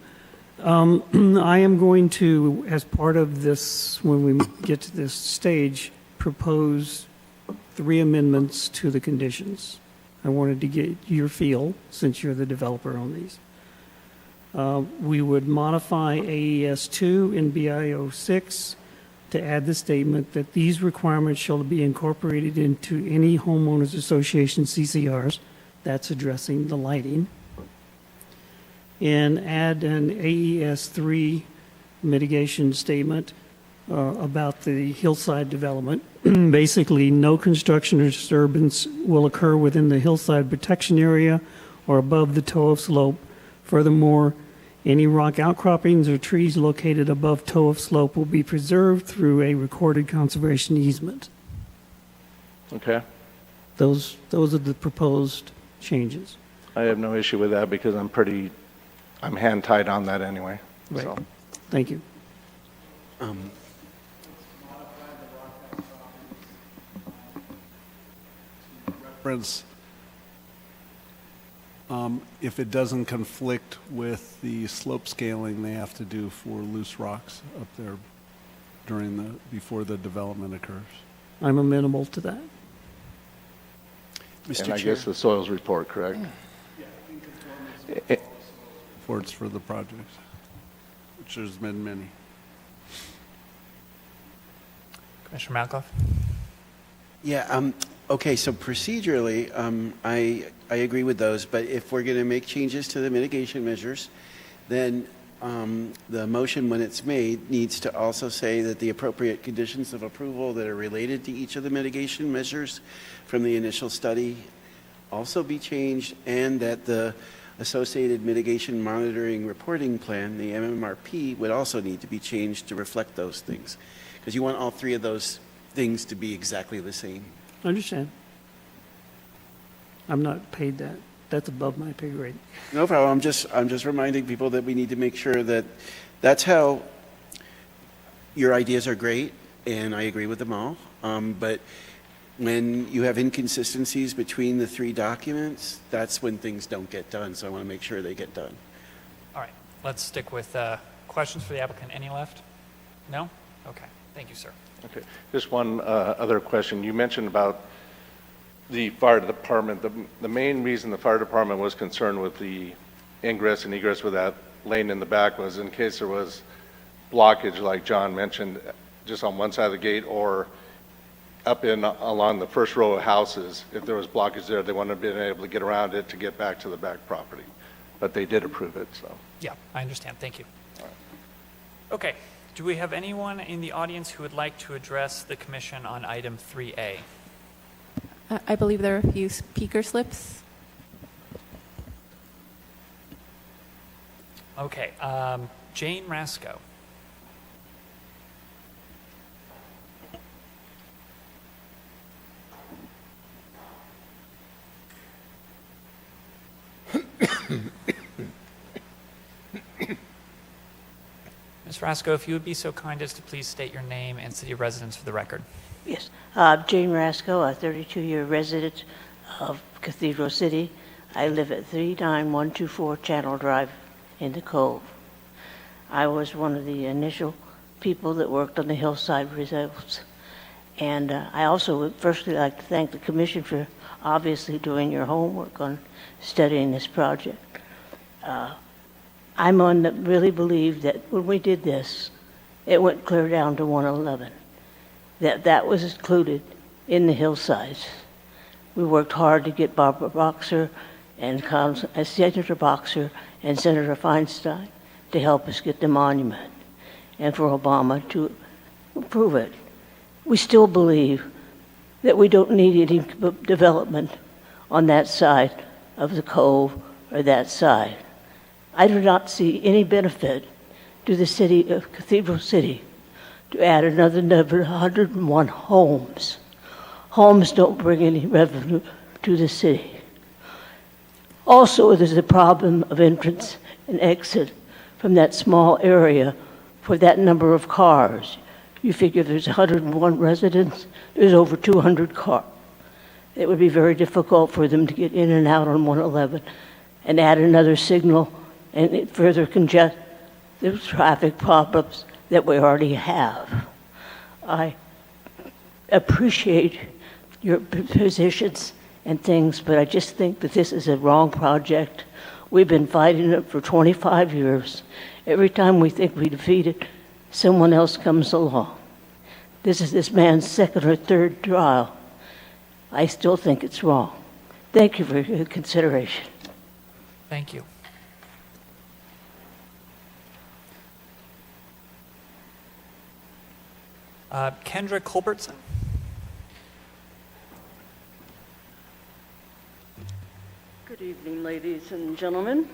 I am going to, as part of this, when we get to this stage, propose 3 amendments to the conditions. I wanted to get your feel, since you're the developer on these. We would modify AES 2 and BIO 6 to add the statement that these requirements shall be incorporated into any homeowners association CCRs. That's addressing the lighting. And add an AES 3 mitigation statement about the hillside development. Basically, no construction or disturbance will occur within the hillside protection area or above the toe of slope. Furthermore, any rock outcroppings or trees located above toe of slope will be preserved through a recorded conservation easement. Okay. Those are the proposed changes. I have no issue with that because I'm hand-tied on that anyway. Right. So. Thank you. Reference, if it doesn't conflict with the slope scaling they have to do for loose rocks up there before the development occurs. I'm amenable to that. And I guess the soils report, correct? Reports for the projects, which there's been many. Commissioner Malkoff? Yeah, okay, so procedurally, I agree with those, but if we're going to make changes to the mitigation measures, then the motion, when it's made, needs to also say that the appropriate conditions of approval that are related to each of the mitigation measures from the initial study also be changed, and that the associated mitigation monitoring reporting plan, the MMRP, would also need to be changed to reflect those things. Because you want all three of those things to be exactly the same. Understand. I'm not paid that. That's above my pay grade. No problem. I'm just reminding people that we need to make sure that that's how your ideas are great, and I agree with them all. But when you have inconsistencies between the three documents, that's when things don't get done. So I want to make sure they get done. All right, let's stick with questions for the applicant. Any left? No? Okay, thank you, sir. Okay, just one other question. You mentioned about the fire department. The main reason the fire department was concerned with the ingress and egress with that lane in the back was in case there was blockage, like John mentioned, just on one side of the gate or up in along the first row of houses. If there was blockage there, they wouldn't have been able to get around it to get back to the back property. But they did approve it, so. Yeah, I understand. Thank you. Okay, do we have anyone in the audience who would like to address the commission on item 3A? I believe there are a few speaker slips. Okay, Jane Rasco. Ms. Rasco, if you would be so kind as to please state your name and city of residence for the record. Yes, Jane Rasco, a 32-year resident of Cathedral City. I live at 39124 Channel Drive in the Cove. I was one of the initial people that worked on the hillside results. And I also would firstly like to thank the commission for obviously doing your homework on studying this project. I'm one that really believe that when we did this, it went clear down to 111. That was included in the hillsides. We worked hard to get Barbara Boxer and Senator Boxer and Senator Feinstein to help us get the monument and for Obama to approve it. We still believe that we don't need any development on that side of the cove or that side. I do not see any benefit to the city of Cathedral City to add another 101 homes. Homes don't bring any revenue to the city. Also, there's a problem of entrance and exit from that small area for that number of cars. You figure there's 101 residents, there's over 200 cars. It would be very difficult for them to get in and out on 111 and add another signal and it further congest the traffic problems that we already have. I appreciate your positions and things, but I just think that this is a wrong project. We've been fighting it for 25 years. Every time we think we defeat it, someone else comes along. This is this man's second or third trial. I still think it's wrong. Thank you for your consideration. Thank you. Kendra Culbertson. Good evening, ladies and gentlemen.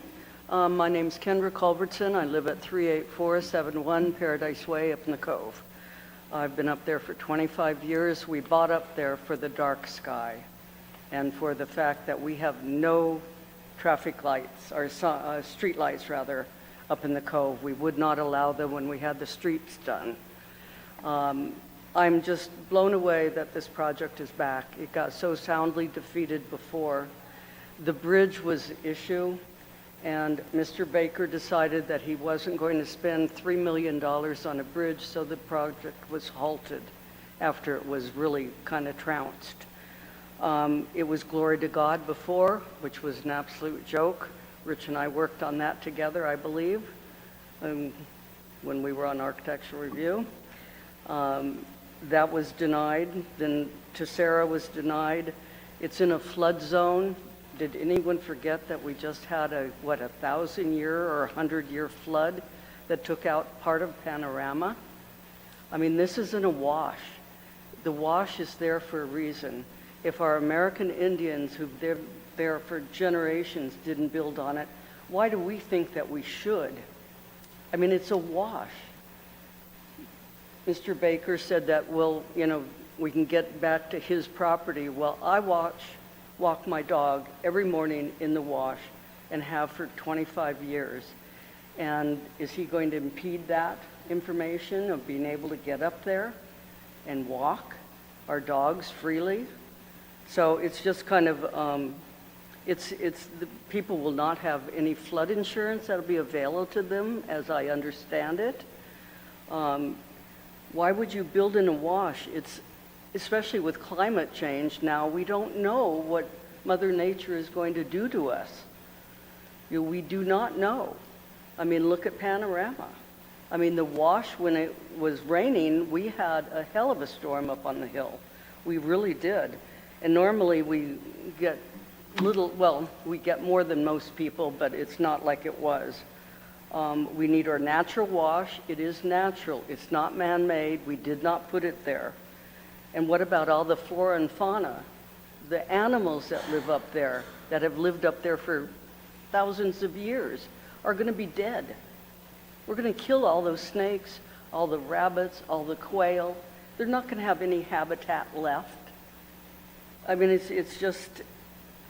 My name's Kendra Culbertson. I live at 38471 Paradise Way up in the Cove. I've been up there for 25 years. We bought up there for the dark sky and for the fact that we have no traffic lights, or street lights rather, up in the Cove. We would not allow them when we had the streets done. I'm just blown away that this project is back. It got so soundly defeated before. The bridge was the issue, and Mr. Baker decided that he wasn't going to spend $3 million on a bridge, so the project was halted after it was really kind of trounced. It was Glory to God before, which was an absolute joke. Rich and I worked on that together, I believe, when we were on architectural review. That was denied. Then Tessera was denied. It's in a flood zone. Did anyone forget that we just had a 1,000-year or 100-year flood that took out part of Panorama? I mean, this isn't a wash. The wash is there for a reason. If our American Indians who've lived there for generations didn't build on it, why do we think that we should? I mean, it's a wash. Mr. Baker said that, well, we can get back to his property. Well, I walk my dog every morning in the wash and have for 25 years. And is he going to impede that information of being able to get up there and walk our dogs freely? So it's just kind of, the people will not have any flood insurance that'll be available to them, as I understand it. Why would you build in a wash? It's, especially with climate change now, we don't know what Mother Nature is going to do to us. We do not know. I mean, look at Panorama. I mean, the wash, when it was raining, we had a hell of a storm up on the hill. We really did. And normally we get we get more than most people, but it's not like it was. We need our natural wash. It is natural. It's not man-made. We did not put it there. And what about all the flora and fauna? The animals that live up there, that have lived up there for thousands of years, are going to be dead. We're going to kill all those snakes, all the rabbits, all the quail. They're not going to have any habitat left. I mean, it's just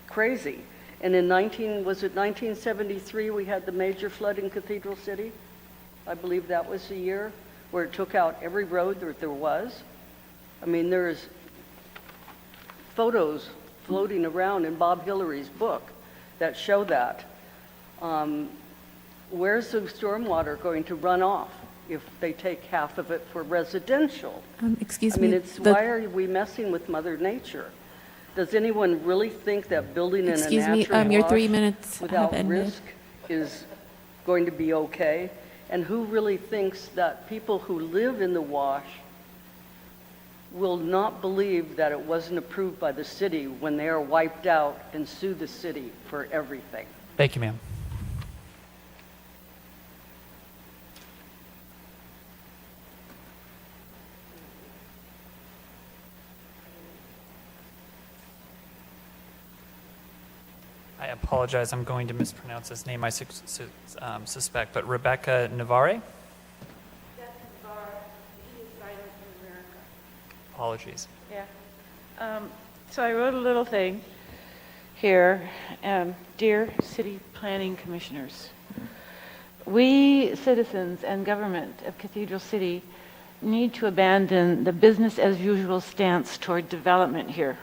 crazy. And in 1973, we had the major flood in Cathedral City. I believe that was the year where it took out every road that there was. I mean, there's photos floating around in Bob Hillary's book that show that. Where's the stormwater going to run off if they take half of it for residential? Excuse I mean, me. why are we messing with Mother Nature? Does anyone really think that building in a natural your wash 3 minutes without have ended. risk is going to be okay? And who really thinks that people who live in the wash will not believe that it wasn't approved by the city when they are wiped out and sue the city for everything? Thank you, ma'am. I apologize, I'm going to mispronounce his name, I suspect, but Rebecca Navarre? Apologies. Yeah. So I wrote a little thing here. Dear City Planning Commissioners, we citizens and government of Cathedral City need to abandon the business as usual stance toward development here.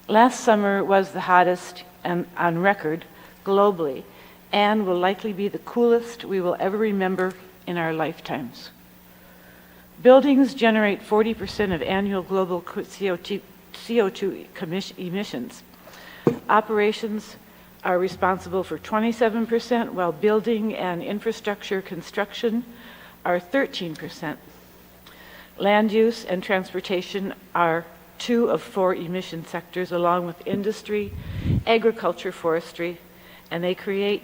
Last summer was the hottest and on record globally, and will likely be the coolest we will ever remember in our lifetimes. Buildings generate 40% of annual global CO2 emissions. Operations are responsible for 27%, while building and infrastructure construction are 13%. Land use and transportation are 2 of 4 emission sectors, along with industry, agriculture, forestry, and they create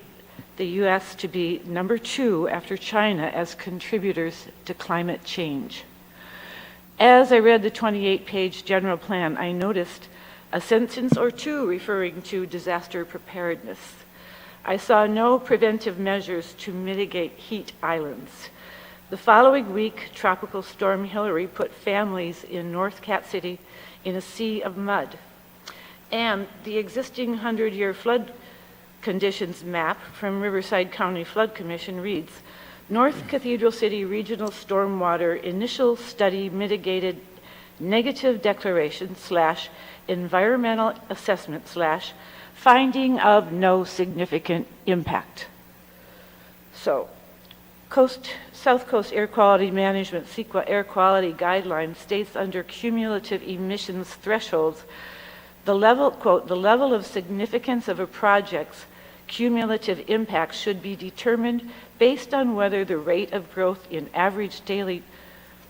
the U.S. to be number 2 after China as contributors to climate change. As I read the 28-page general plan, I noticed a sentence or 2 referring to disaster preparedness. I saw no preventive measures to mitigate heat islands. The following week, Tropical Storm Hillary put families in North Cat City in a sea of mud. And the existing 100-year flood conditions map from Riverside County Flood Commission reads, North Cathedral City Regional Stormwater Initial Study Mitigated Negative Declaration / Environmental Assessment / Finding of No Significant Impact. So, South Coast Air Quality Management CEQA Air Quality Guidelines states under cumulative emissions thresholds, the level, quote, the level of significance of a project's cumulative impact should be determined based on whether the rate of growth in average daily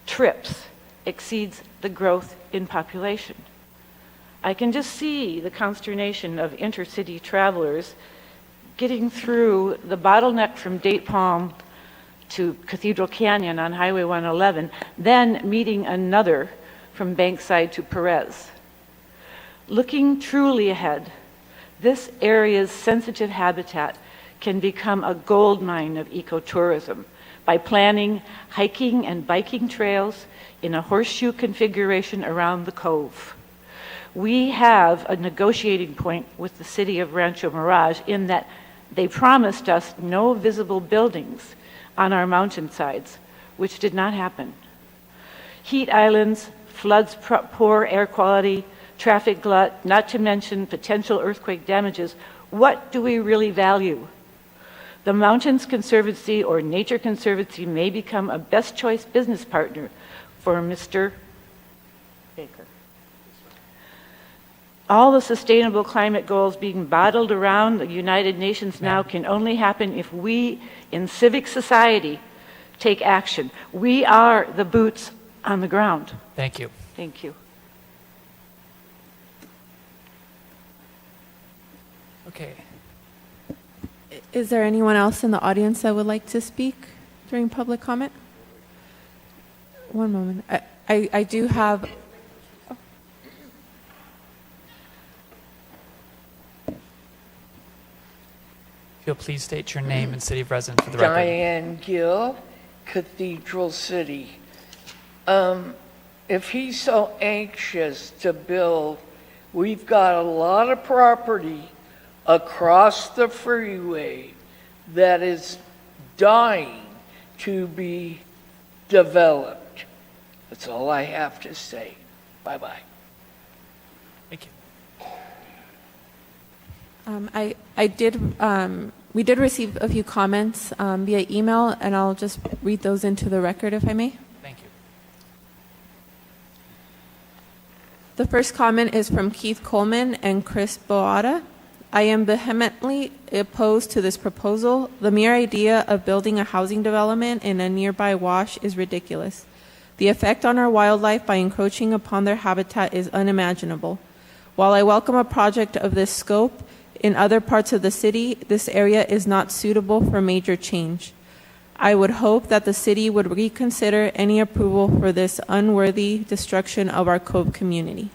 trips exceeds the growth in population. I can just see the consternation of intercity travelers getting through the bottleneck from Date Palm to Cathedral Canyon on Highway 111, then meeting another from Bankside to Perez. Looking truly ahead, this area's sensitive habitat can become a gold mine of ecotourism by planning hiking and biking trails in a horseshoe configuration around the cove. We have a negotiating point with the city of Rancho Mirage in that they promised us no visible buildings on our mountainsides, which did not happen. Heat islands, floods, poor air quality, traffic glut, not to mention potential earthquake damages. What do we really value? The Mountains Conservancy or Nature Conservancy may become a best choice business partner for Mr. Baker. All the sustainable climate goals being bottled around the United Nations now can only happen if we in civic society take action. We are the boots on the ground. Thank you. Thank you. Okay. Is there anyone else in the audience that would like to speak during public comment? One moment. I do have... If you'll please state your name and city of residence for the record. Diane Gill, Cathedral City. If he's so anxious to build, we've got a lot of property across the freeway that is dying to be developed. That's all I have to say. Bye-bye. Thank you. We did receive a few comments via email, and I'll just read those into the record, if I may. Thank you. The first comment is from Keith Coleman and Chris Boada. I am vehemently opposed to this proposal. The mere idea of building a housing development in a nearby wash is ridiculous. The effect on our wildlife by encroaching upon their habitat is unimaginable. While I welcome a project of this scope, in other parts of the city, this area is not suitable for major change. I would hope that the city would reconsider any approval for this unworthy destruction of our Cove community.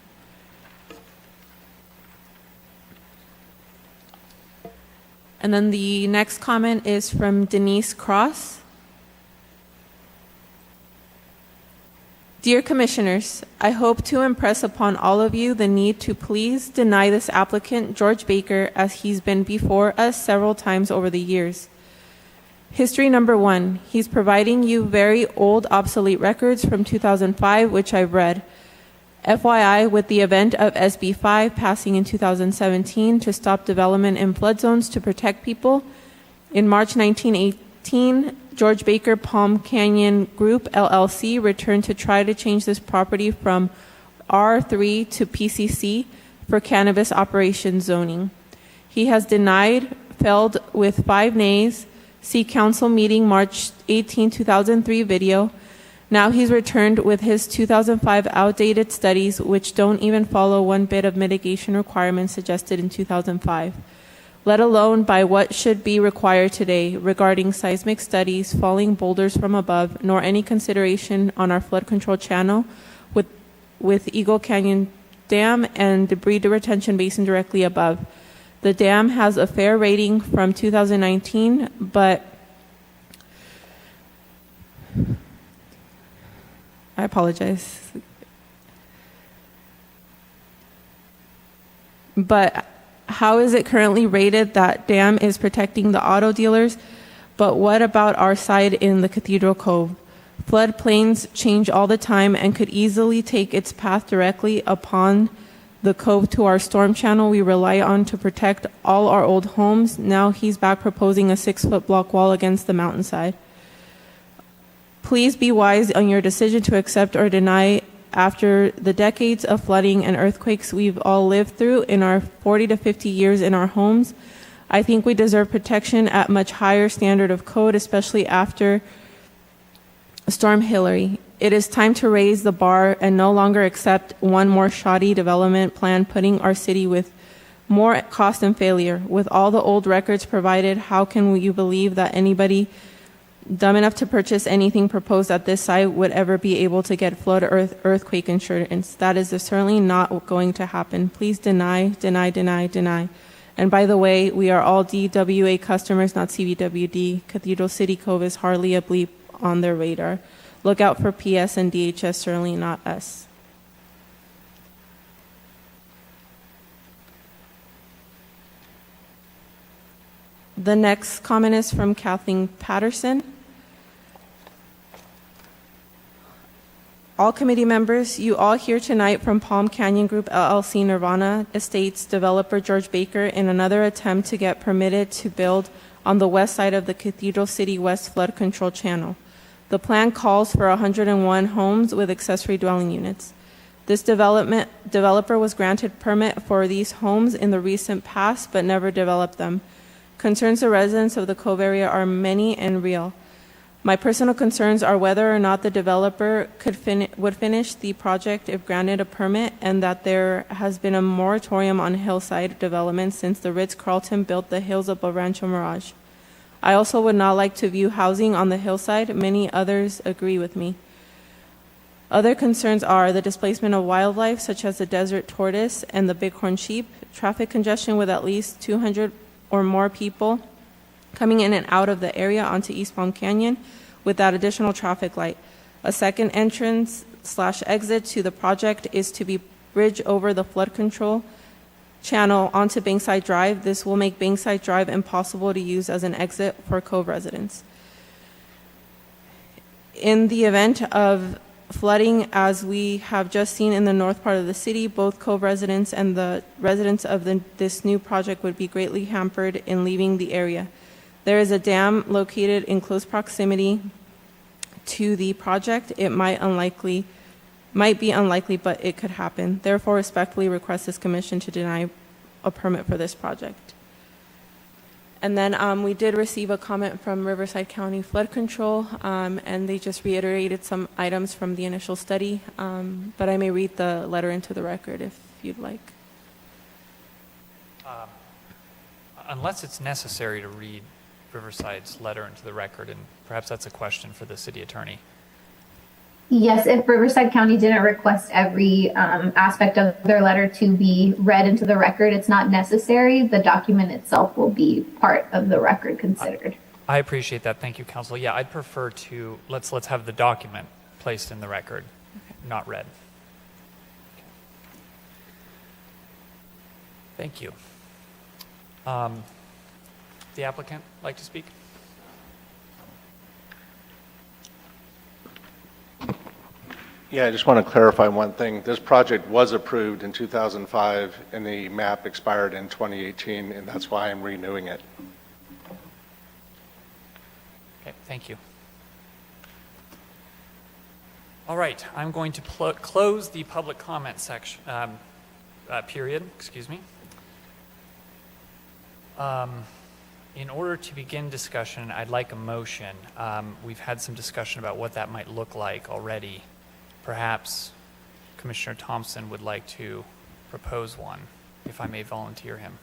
And then the next comment is from Denise Cross. Dear Commissioners, I hope to impress upon all of you the need to please deny this applicant, George Baker, as he's been before us several times over the years. History number one, he's providing you very old, obsolete records from 2005, which I've read. FYI, with the event of SB 5 passing in 2017 to stop development in flood zones to protect people, in March 1918, George Baker Palm Canyon Group, LLC, returned to try to change this property from R3 to PCC for cannabis operation zoning. He has denied, failed with 5 nays. See Council meeting March 18, 2003 video. Now he's returned with his 2005 outdated studies, which don't even follow one bit of mitigation requirements suggested in 2005. Let alone by what should be required today regarding seismic studies, falling boulders from above, nor any consideration on our flood control channel with Eagle Canyon Dam and debris retention basin directly above. The dam has a fair rating from 2019, but I apologize. But how is it currently rated that dam is protecting the auto dealers? But what about our side in the Cathedral Cove? Floodplains change all the time and could easily take its path directly upon the cove to our storm channel we rely on to protect all our old homes. Now he's back proposing a 6-foot block wall against the mountainside. Please be wise on your decision to accept or deny after the decades of flooding and earthquakes we've all lived through in our 40 to 50 years in our homes. I think we deserve protection at much higher standard of code, especially after Storm Hillary. It is time to raise the bar and no longer accept one more shoddy development plan, putting our city with more cost and failure. With all the old records provided, how can you believe that anybody dumb enough to purchase anything proposed at this site would ever be able to get flood or earthquake insurance? That is certainly not going to happen. Please deny, deny, deny, deny. And by the way, we are all DWA customers, not CVWD. Cathedral City Cove is hardly a bleep on their radar. Look out for PS and DHS, certainly not us. The next comment is from Kathleen Patterson. All committee members, you all here tonight from Palm Canyon Group LLC Nirvana Estates developer George Baker in another attempt to get permitted to build on the west side of the Cathedral City West Flood Control Channel. The plan calls for 101 homes with accessory dwelling units. This developer was granted permit for these homes in the recent past but never developed them. Concerns of residents of the Cove area are many and real. My personal concerns are whether or not the developer would finish the project if granted a permit, and that there has been a moratorium on hillside development since the Ritz-Carlton built the hills above Rancho Mirage. I also would not like to view housing on the hillside. Many others agree with me. Other concerns are the displacement of wildlife, such as the desert tortoise and the bighorn sheep, traffic congestion with at least 200 or more people coming in and out of the area onto East Palm Canyon with that additional traffic light. A second entrance/exit to the project is to be bridged over the flood control channel onto Bankside Drive. This will make Bankside Drive impossible to use as an exit for Cove residents. In the event of flooding, as we have just seen in the north part of the city, both Cove residents and the residents of this new project would be greatly hampered in leaving the area. There is a dam located in close proximity to the project. It might be unlikely, but it could happen. Therefore, respectfully request this commission to deny a permit for this project. And then we did receive a comment from Riverside County Flood Control, and they just reiterated some items from the initial study, but I may read the letter into the record if you'd like. Unless it's necessary to read Riverside's letter into the record, and perhaps that's a question for the city attorney. Yes, if Riverside County didn't request every aspect of their letter to be read into the record, it's not necessary. The document itself will be part of the record considered. I appreciate that. Thank you, Council. Yeah, I'd prefer to, let's have the document placed in the record, not read. Thank you. The applicant like to speak? Yeah, I just want to clarify one thing. This project was approved in 2005, and the map expired in 2018, and that's why I'm renewing it. Okay, thank you. All right, I'm going to close the public comment section period. Excuse me. In order to begin discussion, I'd like a motion. We've had some discussion about what that might look like already. Perhaps Commissioner Thompson would like to propose one, if I may volunteer him.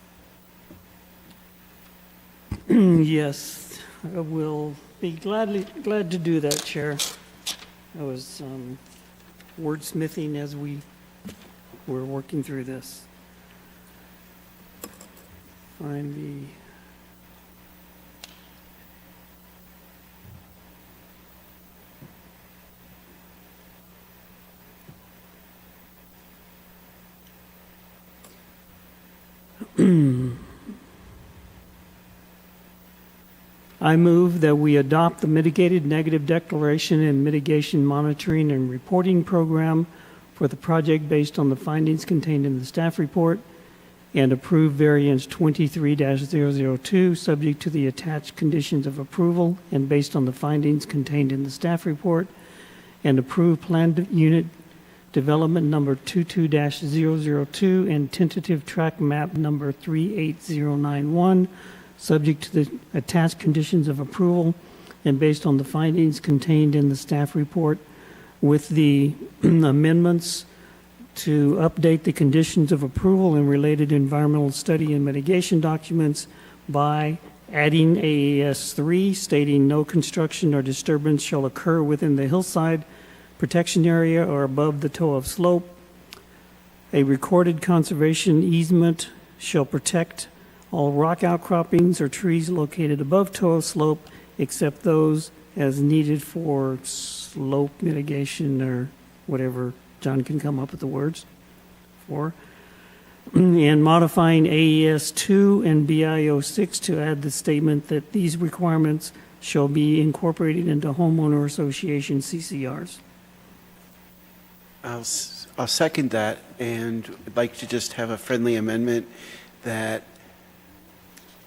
Yes, I will be glad to do that, Chair. I was wordsmithing as we were working through this. Find the I move that we adopt the mitigated negative declaration and mitigation monitoring and reporting program for the project based on the findings contained in the staff report and approve variance 23-002 subject to the attached conditions of approval and based on the findings contained in the staff report, and approve planned unit development number 22-002 and tentative track map number 38091 subject to the attached conditions of approval and based on the findings contained in the staff report, with the amendments to update the conditions of approval and related environmental study and mitigation documents by adding AAS 3 stating no construction or disturbance shall occur within the hillside protection area or above the toe of slope. A recorded conservation easement shall protect all rock outcroppings or trees located above toe of slope except those as needed for slope mitigation or whatever John can come up with the words for. And modifying AES 2 and BIO 6 to add the statement that these requirements shall be incorporated into homeowner association CCRs. I'll second that, and would like to just have a friendly amendment that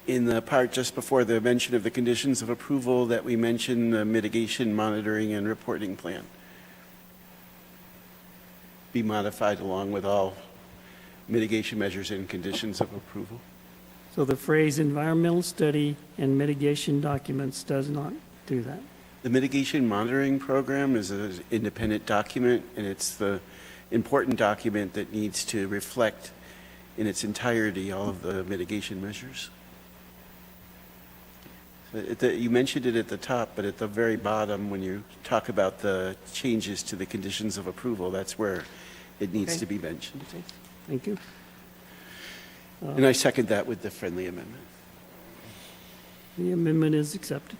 in the part just before the mention of the conditions of approval that we mention the mitigation monitoring and reporting plan be modified along with all mitigation measures and conditions of approval. So the phrase environmental study and mitigation documents does not do that. The mitigation monitoring program is an independent document, and it's the important document that needs to reflect in its entirety all of the mitigation measures. You mentioned it at the top, but at the very bottom, when you talk about the changes to the conditions of approval, that's where it needs to be mentioned. Thank you. And I second that with the friendly amendment. The amendment is accepted.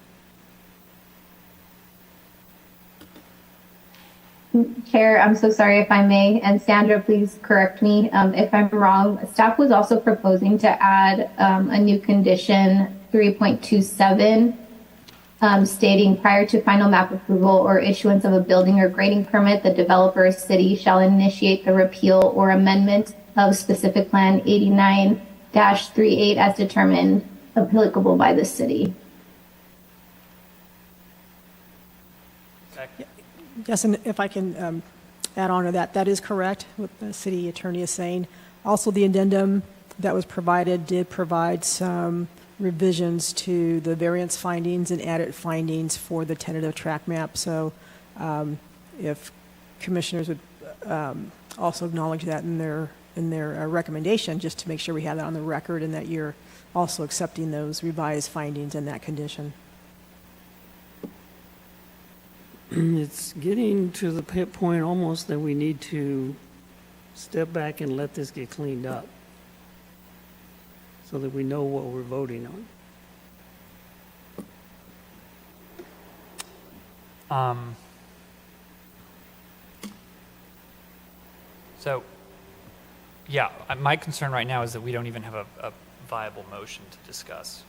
Chair, I'm so sorry if I may, and Sandra, please correct me if I'm wrong. Staff was also proposing to add a new condition 3.27 stating prior to final map approval or issuance of a building or grading permit, the developer or city shall initiate the repeal or amendment of specific plan 89-38 as determined applicable by the city. Yes, and if I can add on to that, that is correct, what the city attorney is saying. Also, the addendum that was provided did provide some revisions to the variance findings and added findings for the tentative track map. So if commissioners would also acknowledge that in their recommendation, just to make sure we have that on the record and that you're also accepting those revised findings in that condition. It's getting to the point almost that we need to step back and let this get cleaned up so that we know what we're voting on. So, yeah, my concern right now is that we don't even have a viable motion to discuss.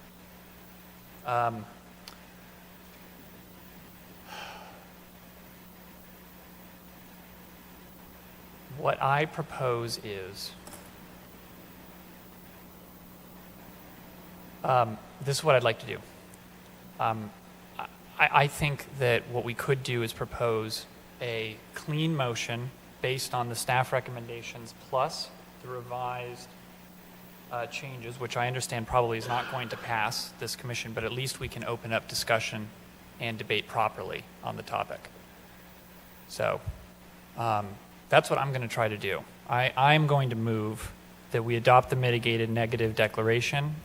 What I propose is, this is what I'd like to do. I think that what we could do is propose a clean motion based on the staff recommendations plus the revised changes, which I understand probably is not going to pass this commission, but at least we can open up discussion and debate properly on the topic. So that's what I'm going to try to do. I'm going to move that we adopt the mitigated negative declaration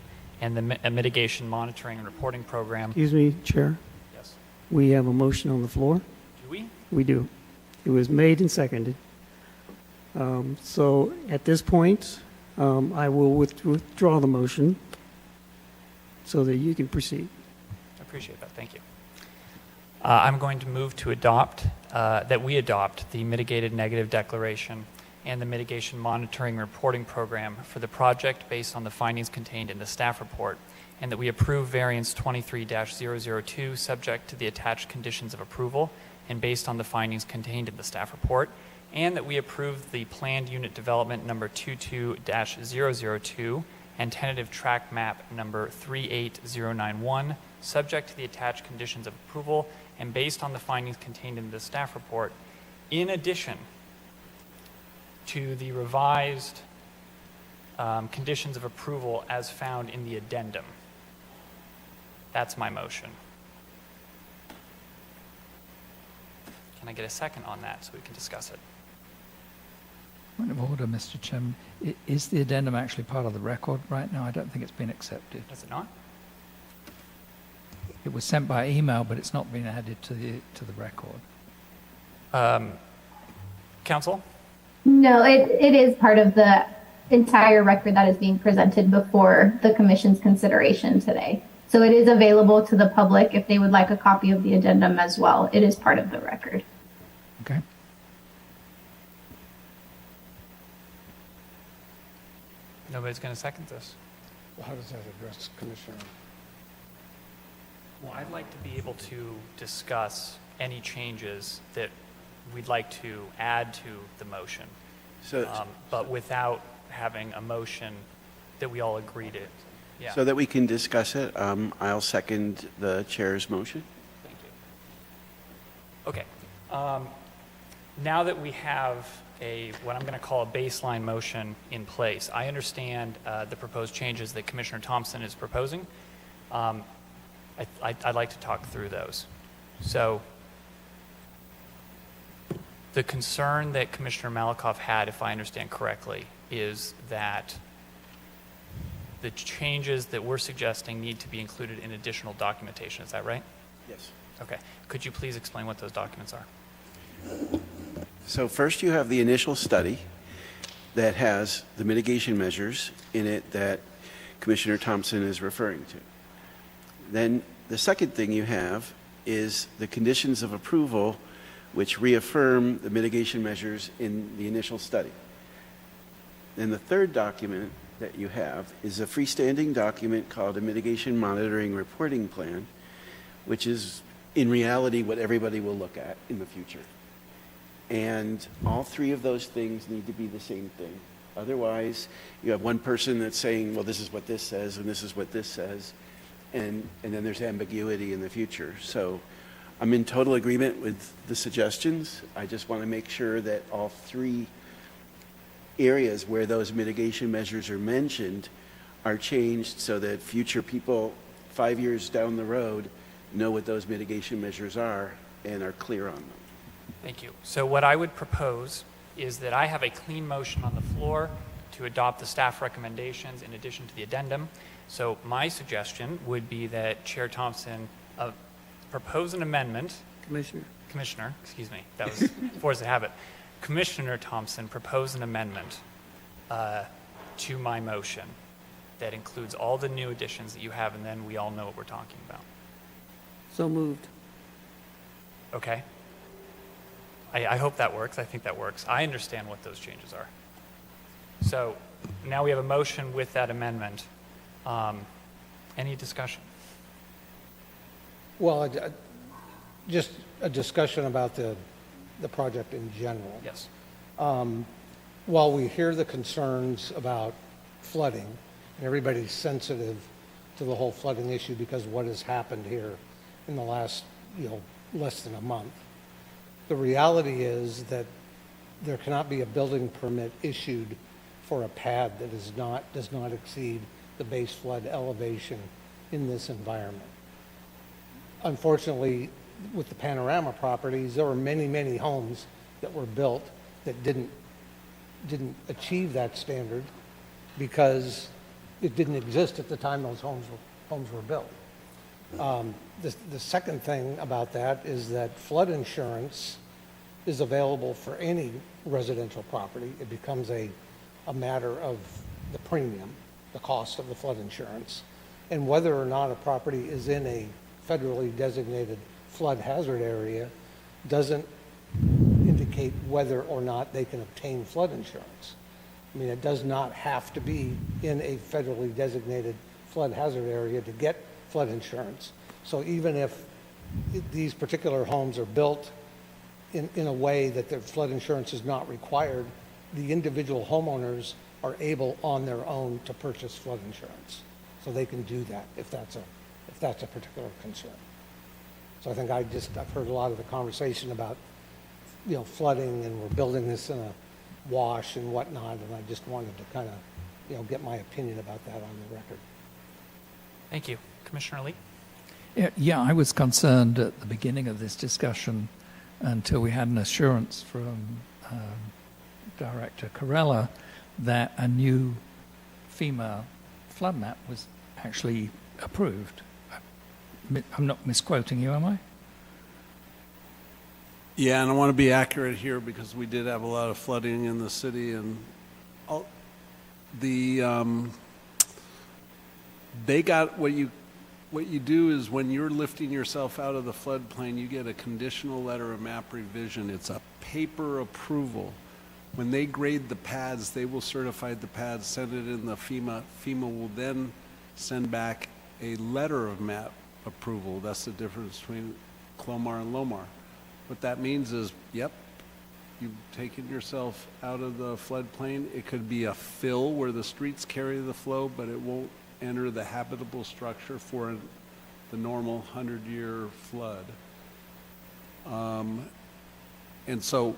and the mitigation monitoring and reporting program. Excuse me, Chair. Yes. We have a motion on the floor. Do we? We do. It was made and seconded. So at this point, I will withdraw the motion so that you can proceed. I appreciate that. Thank you. I'm going to move to adopt, that we adopt the mitigated negative declaration and the mitigation monitoring and reporting program for the project based on the findings contained in the staff report, and that we approve variance 23-002 subject to the attached conditions of approval and based on the findings contained in the staff report, and that we approve the planned unit development number 22-002 and tentative track map number 38091 subject to the attached conditions of approval and based on the findings contained in the staff report, in addition to the revised conditions of approval as found in the addendum. That's my motion. Can I get a second on that so we can discuss it? Point of order, Mr. Chairman. Is the addendum actually part of the record right now? I don't think it's been accepted. Is it not? It was sent by email, but it's not been added to the record. Counsel? No, it is part of the entire record that is being presented before the commission's consideration today. So it is available to the public if they would like a copy of the addendum as well. It is part of the record. Okay. Nobody's going to second this. Well, how does that address Commissioner? Well, I'd like to be able to discuss any changes that we'd like to add to the motion, but without having a motion that we all agree to. Yeah. So that we can discuss it, I'll second the chair's motion. Thank you. Okay. Now that we have what I'm going to call a baseline motion in place, I understand the proposed changes that Commissioner Thompson is proposing. I'd like to talk through those. So the concern that Commissioner Malakoff had, if I understand correctly, is that the changes that we're suggesting need to be included in additional documentation. Is that right? Yes. Okay. Could you please explain what those documents are? So first you have the initial study that has the mitigation measures in it that Commissioner Thompson is referring to. Then the second thing you have is the conditions of approval which reaffirm the mitigation measures in the initial study. Then the third document that you have is a freestanding document called a mitigation monitoring reporting plan, which is in reality what everybody will look at in the future. And all three of those things need to be the same thing. Otherwise, you have one person that's saying, well, this is what this says, and this is what this says, and then there's ambiguity in the future. So I'm in total agreement with the suggestions. I just want to make sure that all three areas where those mitigation measures are mentioned are changed so that future people 5 years down the road know what those mitigation measures are and are clear on them. Thank you. So what I would propose is that I have a clean motion on the floor to adopt the staff recommendations in addition to the addendum. So my suggestion would be that Chair Thompson propose an amendment. Commissioner, excuse me, that was force of habit. Commissioner Thompson propose an amendment to my motion that includes all the new additions that you have, and then we all know what we're talking about. So moved. Okay. I hope that works. I think that works. I understand what those changes are. So now we have a motion with that amendment. Any discussion? Well, just a discussion about the project in general. Yes. While we hear the concerns about flooding, and everybody's sensitive to the whole flooding issue because of what has happened here in the last, less than a month, the reality is that there cannot be a building permit issued for a pad that does not exceed the base flood elevation in this environment. Unfortunately, with the panorama properties, there were many, many homes that were built that didn't achieve that standard because it didn't exist at the time those homes were built. The second thing about that is that flood insurance is available for any residential property. It becomes a matter of the premium, the cost of the flood insurance, and whether or not a property is in a federally designated flood hazard area doesn't indicate whether or not they can obtain flood insurance. I mean, it does not have to be in a federally designated flood hazard area to get flood insurance. So even if these particular homes are built in a way that the flood insurance is not required, the individual homeowners are able on their own to purchase flood insurance. So they can do that if that's a particular concern. So I think I've heard a lot of the conversation about, flooding, and we're building this in a wash and whatnot, and I just wanted to kind of, get my opinion about that on the record. Thank you. Commissioner Lee? Yeah, I was concerned at the beginning of this discussion until we had an assurance from Director Corella that a new FEMA flood map was actually approved. I'm not misquoting you, am I? Yeah, and I want to be accurate here because we did have a lot of flooding in the city, and they got what you do is when you're lifting yourself out of the floodplain, you get a conditional letter of map revision. It's a paper approval. When they grade the pads, they will certify the pads, send it in the FEMA. FEMA will then send back a letter of map approval. That's the difference between Clomar and Lomar. What that means is, yep, you've taken yourself out of the floodplain. It could be a fill where the streets carry the flow, but it won't enter the habitable structure for the normal 100-year flood. And so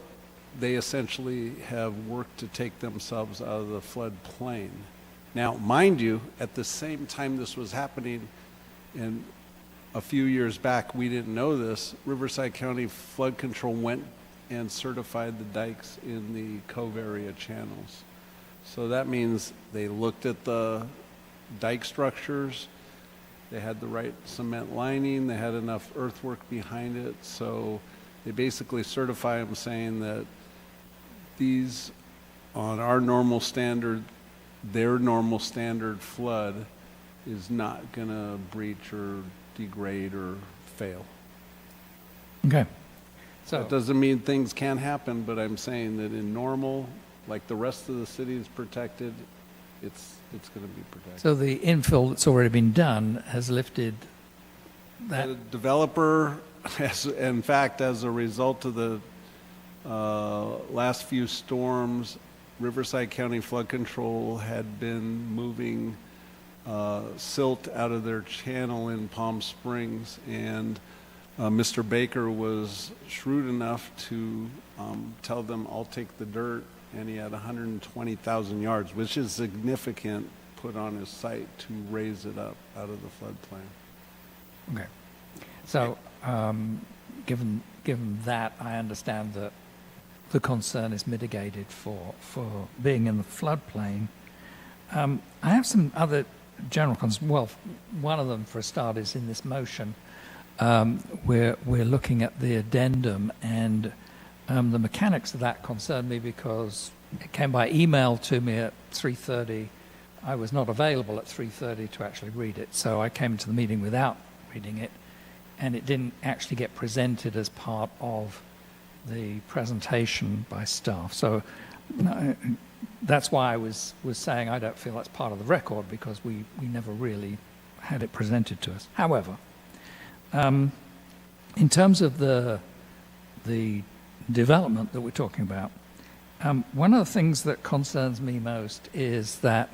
they essentially have worked to take themselves out of the floodplain. Now, mind you, at the same time this was happening, and a few years back, we didn't know this, Riverside County Flood Control went and certified the dikes in the cove area channels. So that means they looked at the dike structures, they had the right cement lining, they had enough earthwork behind it, so they basically certify them saying that these, on our normal standard, their normal standard flood is not going to breach or degrade or fail. Okay. So that doesn't mean things can't happen, but I'm saying that in normal, like the rest of the city is protected, it's going to be protected. So the infill that's already been done has lifted that. The developer has, in fact, as a result of the last few storms, Riverside County Flood Control had been moving silt out of their channel in Palm Springs, and Mr. Baker was shrewd enough to tell them, I'll take the dirt, and he had 120,000 yards, which is significant, put on his site to raise it up out of the floodplain. Okay. So given that, I understand that the concern is mitigated for being in the floodplain. I have some other general concerns. Well, one of them, for a start, is in this motion. We're looking at the addendum, and the mechanics of that concern me because it came by email to me at 3:30. I was not available at 3:30 to actually read it, so I came to the meeting without reading it, and it didn't actually get presented as part of the presentation by staff. So that's why I was saying I don't feel that's part of the record, because we never really had it presented to us. However, in terms of the development that we're talking about, one of the things that concerns me most is that,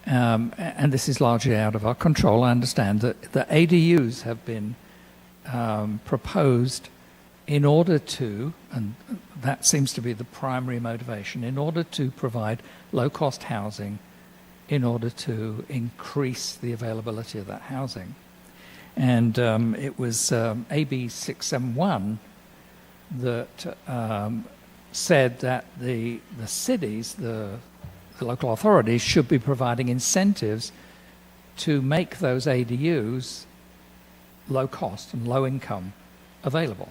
and this is largely out of our control, I understand that the ADUs have been proposed in order to, and that seems to be the primary motivation, in order to provide low-cost housing, in order to increase the availability of that housing. And it was AB 671 that said that the cities, the local authorities, should be providing incentives to make those ADUs low cost and low income available.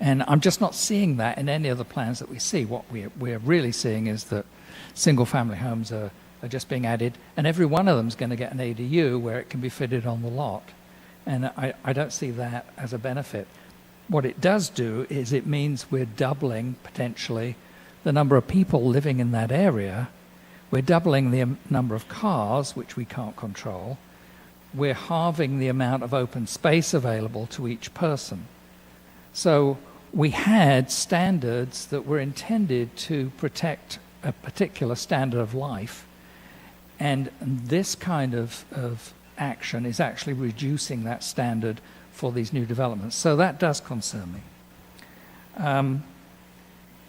And I'm just not seeing that in any of the plans that we see. What we're really seeing is that single-family homes are just being added, and every one of them is going to get an ADU where it can be fitted on the lot. And I don't see that as a benefit. What it does do is it means we're doubling, potentially, the number of people living in that area. We're doubling the number of cars, which we can't control. We're halving the amount of open space available to each person. So we had standards that were intended to protect a particular standard of life, and this kind of action is actually reducing that standard for these new developments. So that does concern me.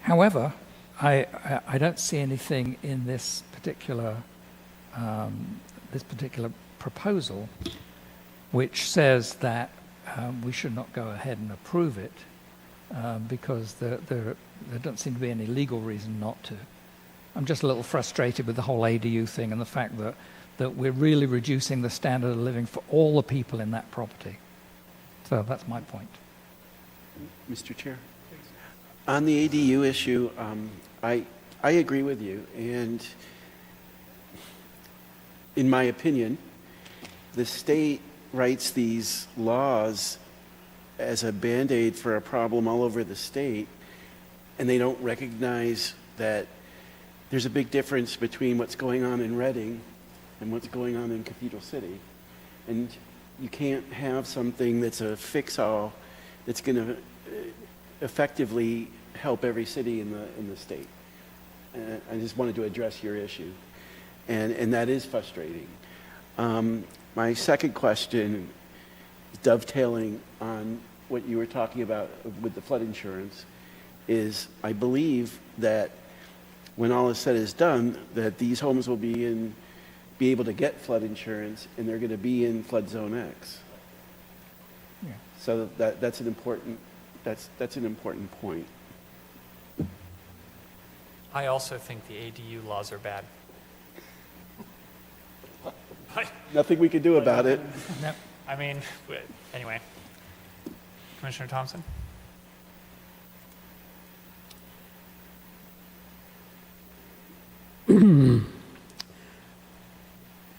However, I don't see anything in this particular proposal which says that we should not go ahead and approve it because there doesn't seem to be any legal reason not to. I'm just a little frustrated with the whole ADU thing and the fact that we're really reducing the standard of living for all the people in that property. So that's my point. Mr. Chair? On the ADU issue, I agree with you, and in my opinion, the state writes these laws as a Band-Aid for a problem all over the state, and they don't recognize that there's a big difference between what's going on in Reading and what's going on in Cathedral City. And you can't have something that's a fix-all that's going to effectively help every city in the state. I just wanted to address your issue, and that is frustrating. My second question, dovetailing on what you were talking about with the flood insurance, is I believe that when all is said is done, that these homes will be able to get flood insurance, and they're going to be in flood zone X. Yeah. So that's an important point. I also think the ADU laws are bad. Nothing we can do about it. I mean, anyway. Commissioner Thompson?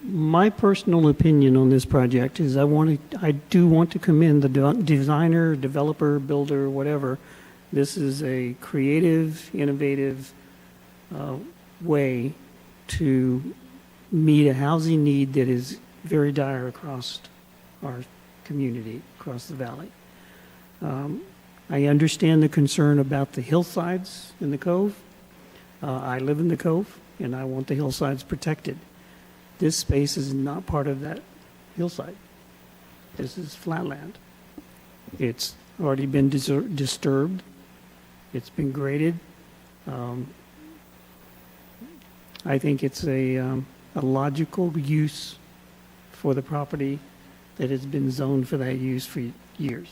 My personal opinion on this project is I do want to commend the designer, developer, builder, whatever. This is a creative, innovative way to meet a housing need that is very dire across our community, across the valley. I understand the concern about the hillsides in the cove. I live in the cove, and I want the hillsides protected. This space is not part of that hillside. This is flatland. It's already been disturbed. It's been graded. I think it's a logical use for the property that has been zoned for that use for years.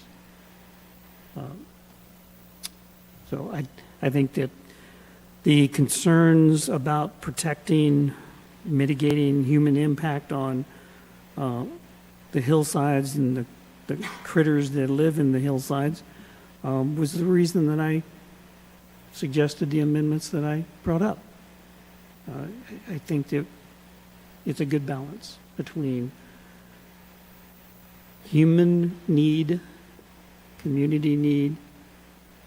So I think that the concerns about protecting, mitigating human impact on the hillsides and the critters that live in the hillsides was the reason that I suggested the amendments that I brought up. I think that it's a good balance between human need, community need,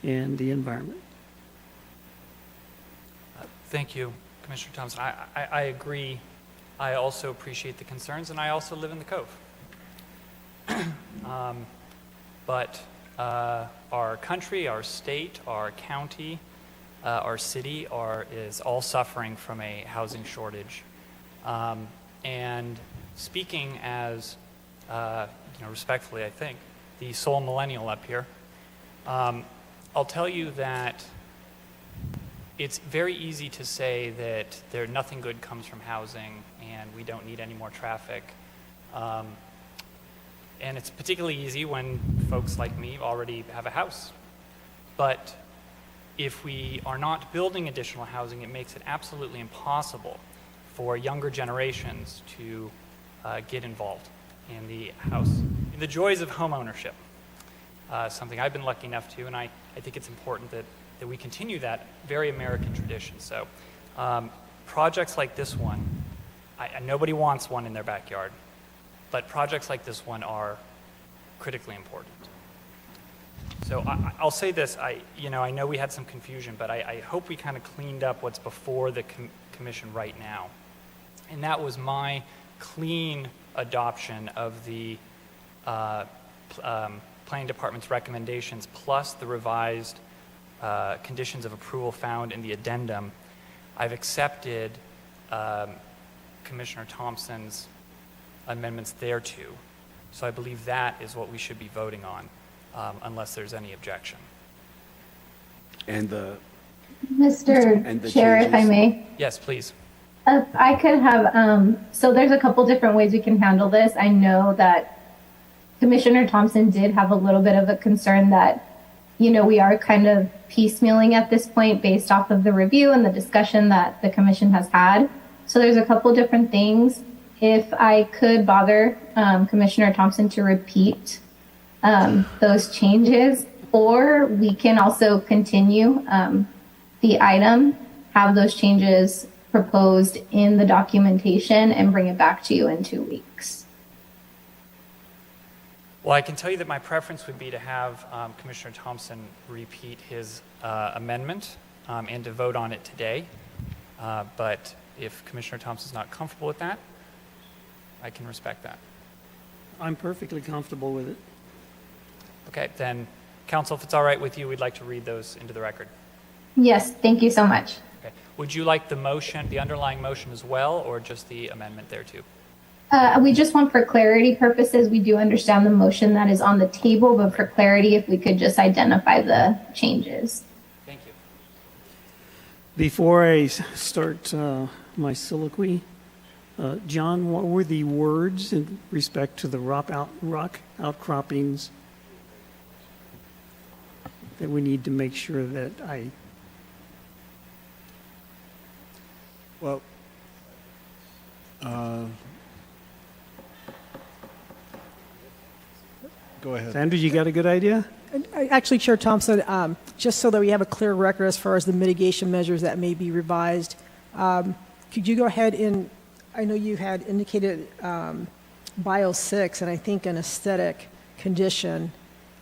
and the environment. Thank you, Commissioner Thompson. I agree. I also appreciate the concerns, and I also live in the Cove. But our country, our state, our county, our city is all suffering from a housing shortage. And speaking as, respectfully, I think, the sole millennial up here, I'll tell you that it's very easy to say that nothing good comes from housing and we don't need any more traffic. And it's particularly easy when folks like me already have a house. But if we are not building additional housing, it makes it absolutely impossible for younger generations to get involved in the house, in the joys of home ownership. Something I've been lucky enough to, and I think it's important that we continue that very American tradition. So projects like this one, nobody wants one in their backyard, but projects like this one are critically important. So I'll say this, I know we had some confusion, but I hope we kind of cleaned up what's before the commission right now. And that was my clean adoption of the Planning Department's recommendations plus the revised conditions of approval found in the addendum. I've accepted Commissioner Thompson's amendments thereto. So I believe that is what we should be voting on, unless there's any objection. And the Mr. Chair, if I may. Yes, please. If I could have, so there's a couple different ways we can handle this. I know that Commissioner Thompson did have a little bit of a concern that we are kind of piecemealing at this point based off of the review and the discussion that the commission has had. So there's a couple different things. If I could bother Commissioner Thompson to repeat those changes, or we can also continue the item, have those changes proposed in the documentation and bring it back to you in 2 weeks. Well, I can tell you that my preference would be to have Commissioner Thompson repeat his amendment and to vote on it today. But if Commissioner Thompson's not comfortable with that, I can respect that. I'm perfectly comfortable with it. Okay, then, Council, if it's all right with you, we'd like to read those into the record. Yes, thank you so much. Okay. Would you like the motion, the underlying motion as well, or just the amendment there too? We just want, for clarity purposes, we do understand the motion that is on the table, but for clarity, if we could just identify the changes. Thank you. Before I start my soliloquy, John, what were the words in respect to the rock outcroppings that we need to make sure that I... Well, go ahead. Sandra, you got a good idea? Actually, Chair Thompson, just so that we have a clear record as far as the mitigation measures that may be revised, could you go ahead and, I know you had indicated Bio 6 and I think an aesthetic condition.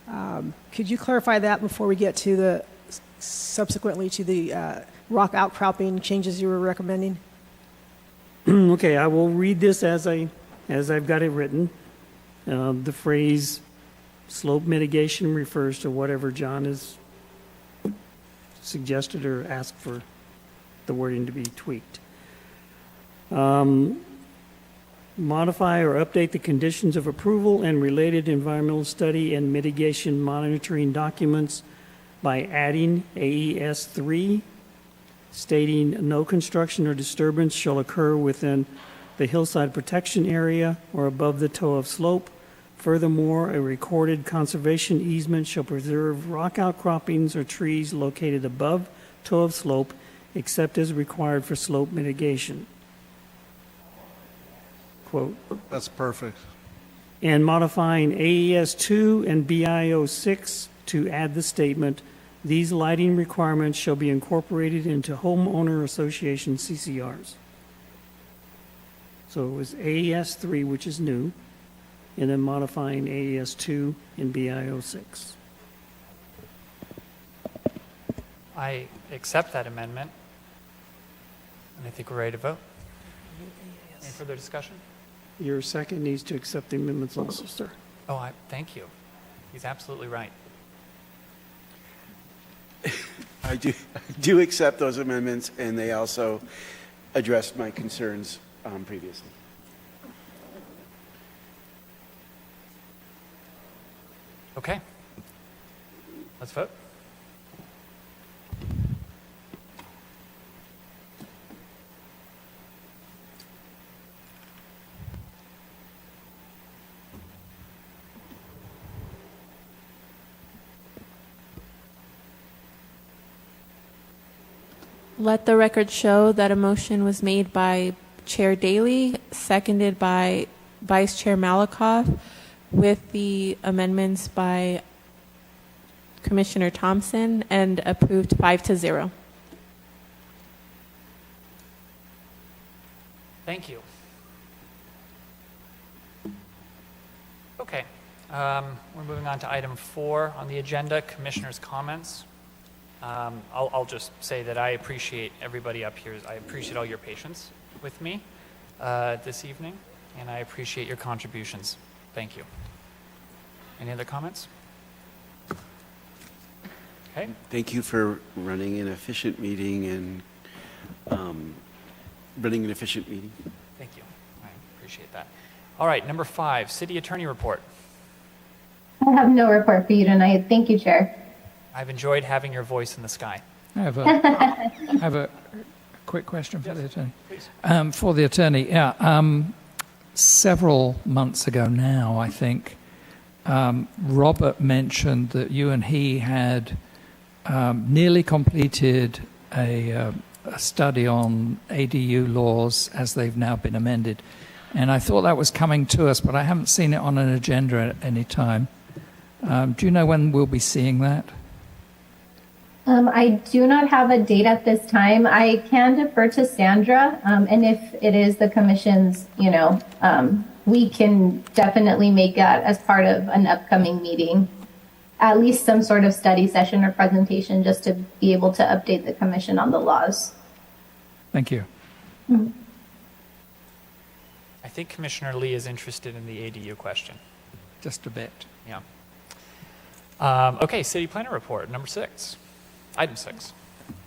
Could you clarify that before we get to the, subsequently to the rock outcropping changes you were recommending? Okay, I will read this as I've got it written. The phrase slope mitigation refers to whatever John has suggested or asked for the wording to be tweaked. Modify or update the conditions of approval and related environmental study and mitigation monitoring documents by adding AES 3, stating no construction or disturbance shall occur within the hillside protection area or above the toe of slope. Furthermore, a recorded conservation easement shall preserve rock outcroppings or trees located above toe of slope, except as required for slope mitigation. Quote. That's perfect. And modifying AES 2 and BIO 6 to add the statement, these lighting requirements shall be incorporated into homeowner association CCRs. So it was AES 3, which is new, and then modifying AES 2 and BIO 6. I accept that amendment, and I think we're ready to vote. Any further discussion? Your second needs to accept the amendments also, sir. Oh, thank you. He's absolutely right. I do accept those amendments, and they also addressed my concerns previously. Okay. Let's vote. Let the record show that a motion was made by Chair Daley, seconded by Vice Chair Malakoff, with the amendments by Commissioner Thompson, and approved 5-0. Thank you. Okay. We're moving on to item 4 on the agenda, Commissioner's comments. I'll just say that I appreciate everybody up here. I appreciate all your patience with me this evening, and I appreciate your contributions. Thank you. Any other comments? Okay. Thank you for running an efficient meeting and Thank you. I appreciate that. All right, number 5, City Attorney report. I have no report for you tonight. Thank you, Chair. I've enjoyed having your voice in the sky. I have a quick question for the attorney. Please. For the attorney, yeah. Several months ago now, I think, Robert mentioned that you and he had nearly completed a study on ADU laws as they've now been amended. And I thought that was coming to us, but I haven't seen it on an agenda at any time. Do you know when we'll be seeing that? I do not have a date at this time. I can defer to Sandra, and if it is the commission's, we can definitely make that as part of an upcoming meeting. At least some sort of study session or presentation just to be able to update the commission on the laws. Thank you. Mhm. I think Commissioner Lee is interested in the ADU question. Just a bit. Yeah. Okay, city planner report, number 6. Item 6.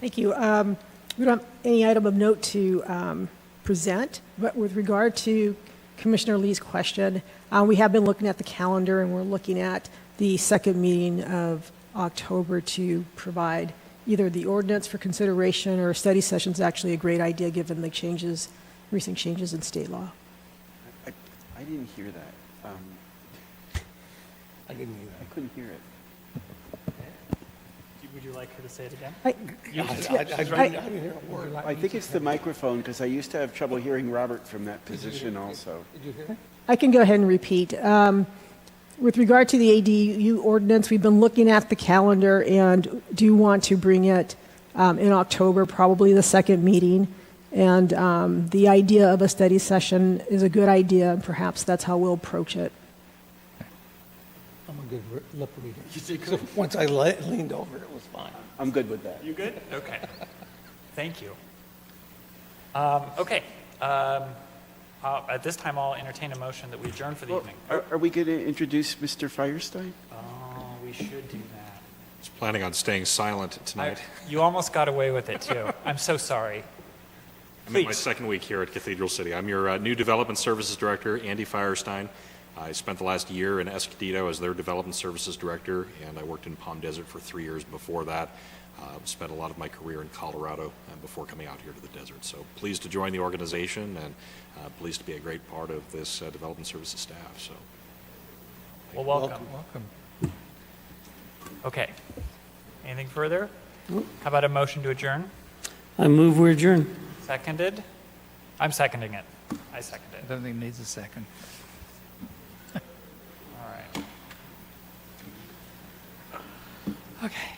Thank you. We don't have any item of note to present, but with regard to Commissioner Lee's question, we have been looking at the calendar and we're looking at the second meeting of October to provide either the ordinance for consideration or a study session is actually a great idea given the recent changes in state law. I didn't hear that. I didn't either. I couldn't hear it. Would you like her to say it again? I didn't hear a word. I think it's the microphone, because I used to have trouble hearing Robert from that position also. Did you hear? I can go ahead and repeat. With regard to the ADU ordinance, we've been looking at the calendar and do want to bring it in October, probably the second meeting. And the idea of a study session is a good idea, and perhaps that's how we'll approach it. I'm a good lip reader. So once I leaned over, it was fine. I'm good with that. You good? Okay. Thank you. Okay. At this time, I'll entertain a motion that we adjourn for the evening. Are we going to introduce Mr. Firestein? Oh, we should do that. I was planning on staying silent tonight. You almost got away with it, too. I'm so sorry. I'm in my second week here at Cathedral City. I'm your new Development Services Director, Andy Firestein. I spent the last year in Escondido as their Development Services Director, and I worked in Palm Desert for 3 years before that. Spent a lot of my career in Colorado before coming out here to the desert. So pleased to join the organization and pleased to be a great part of this Development Services staff. So, Well, welcome. Okay. Anything further? How about a motion to adjourn? I move we adjourn. Seconded? I'm seconding it. I second it. I don't think it needs a second. All right. Okay.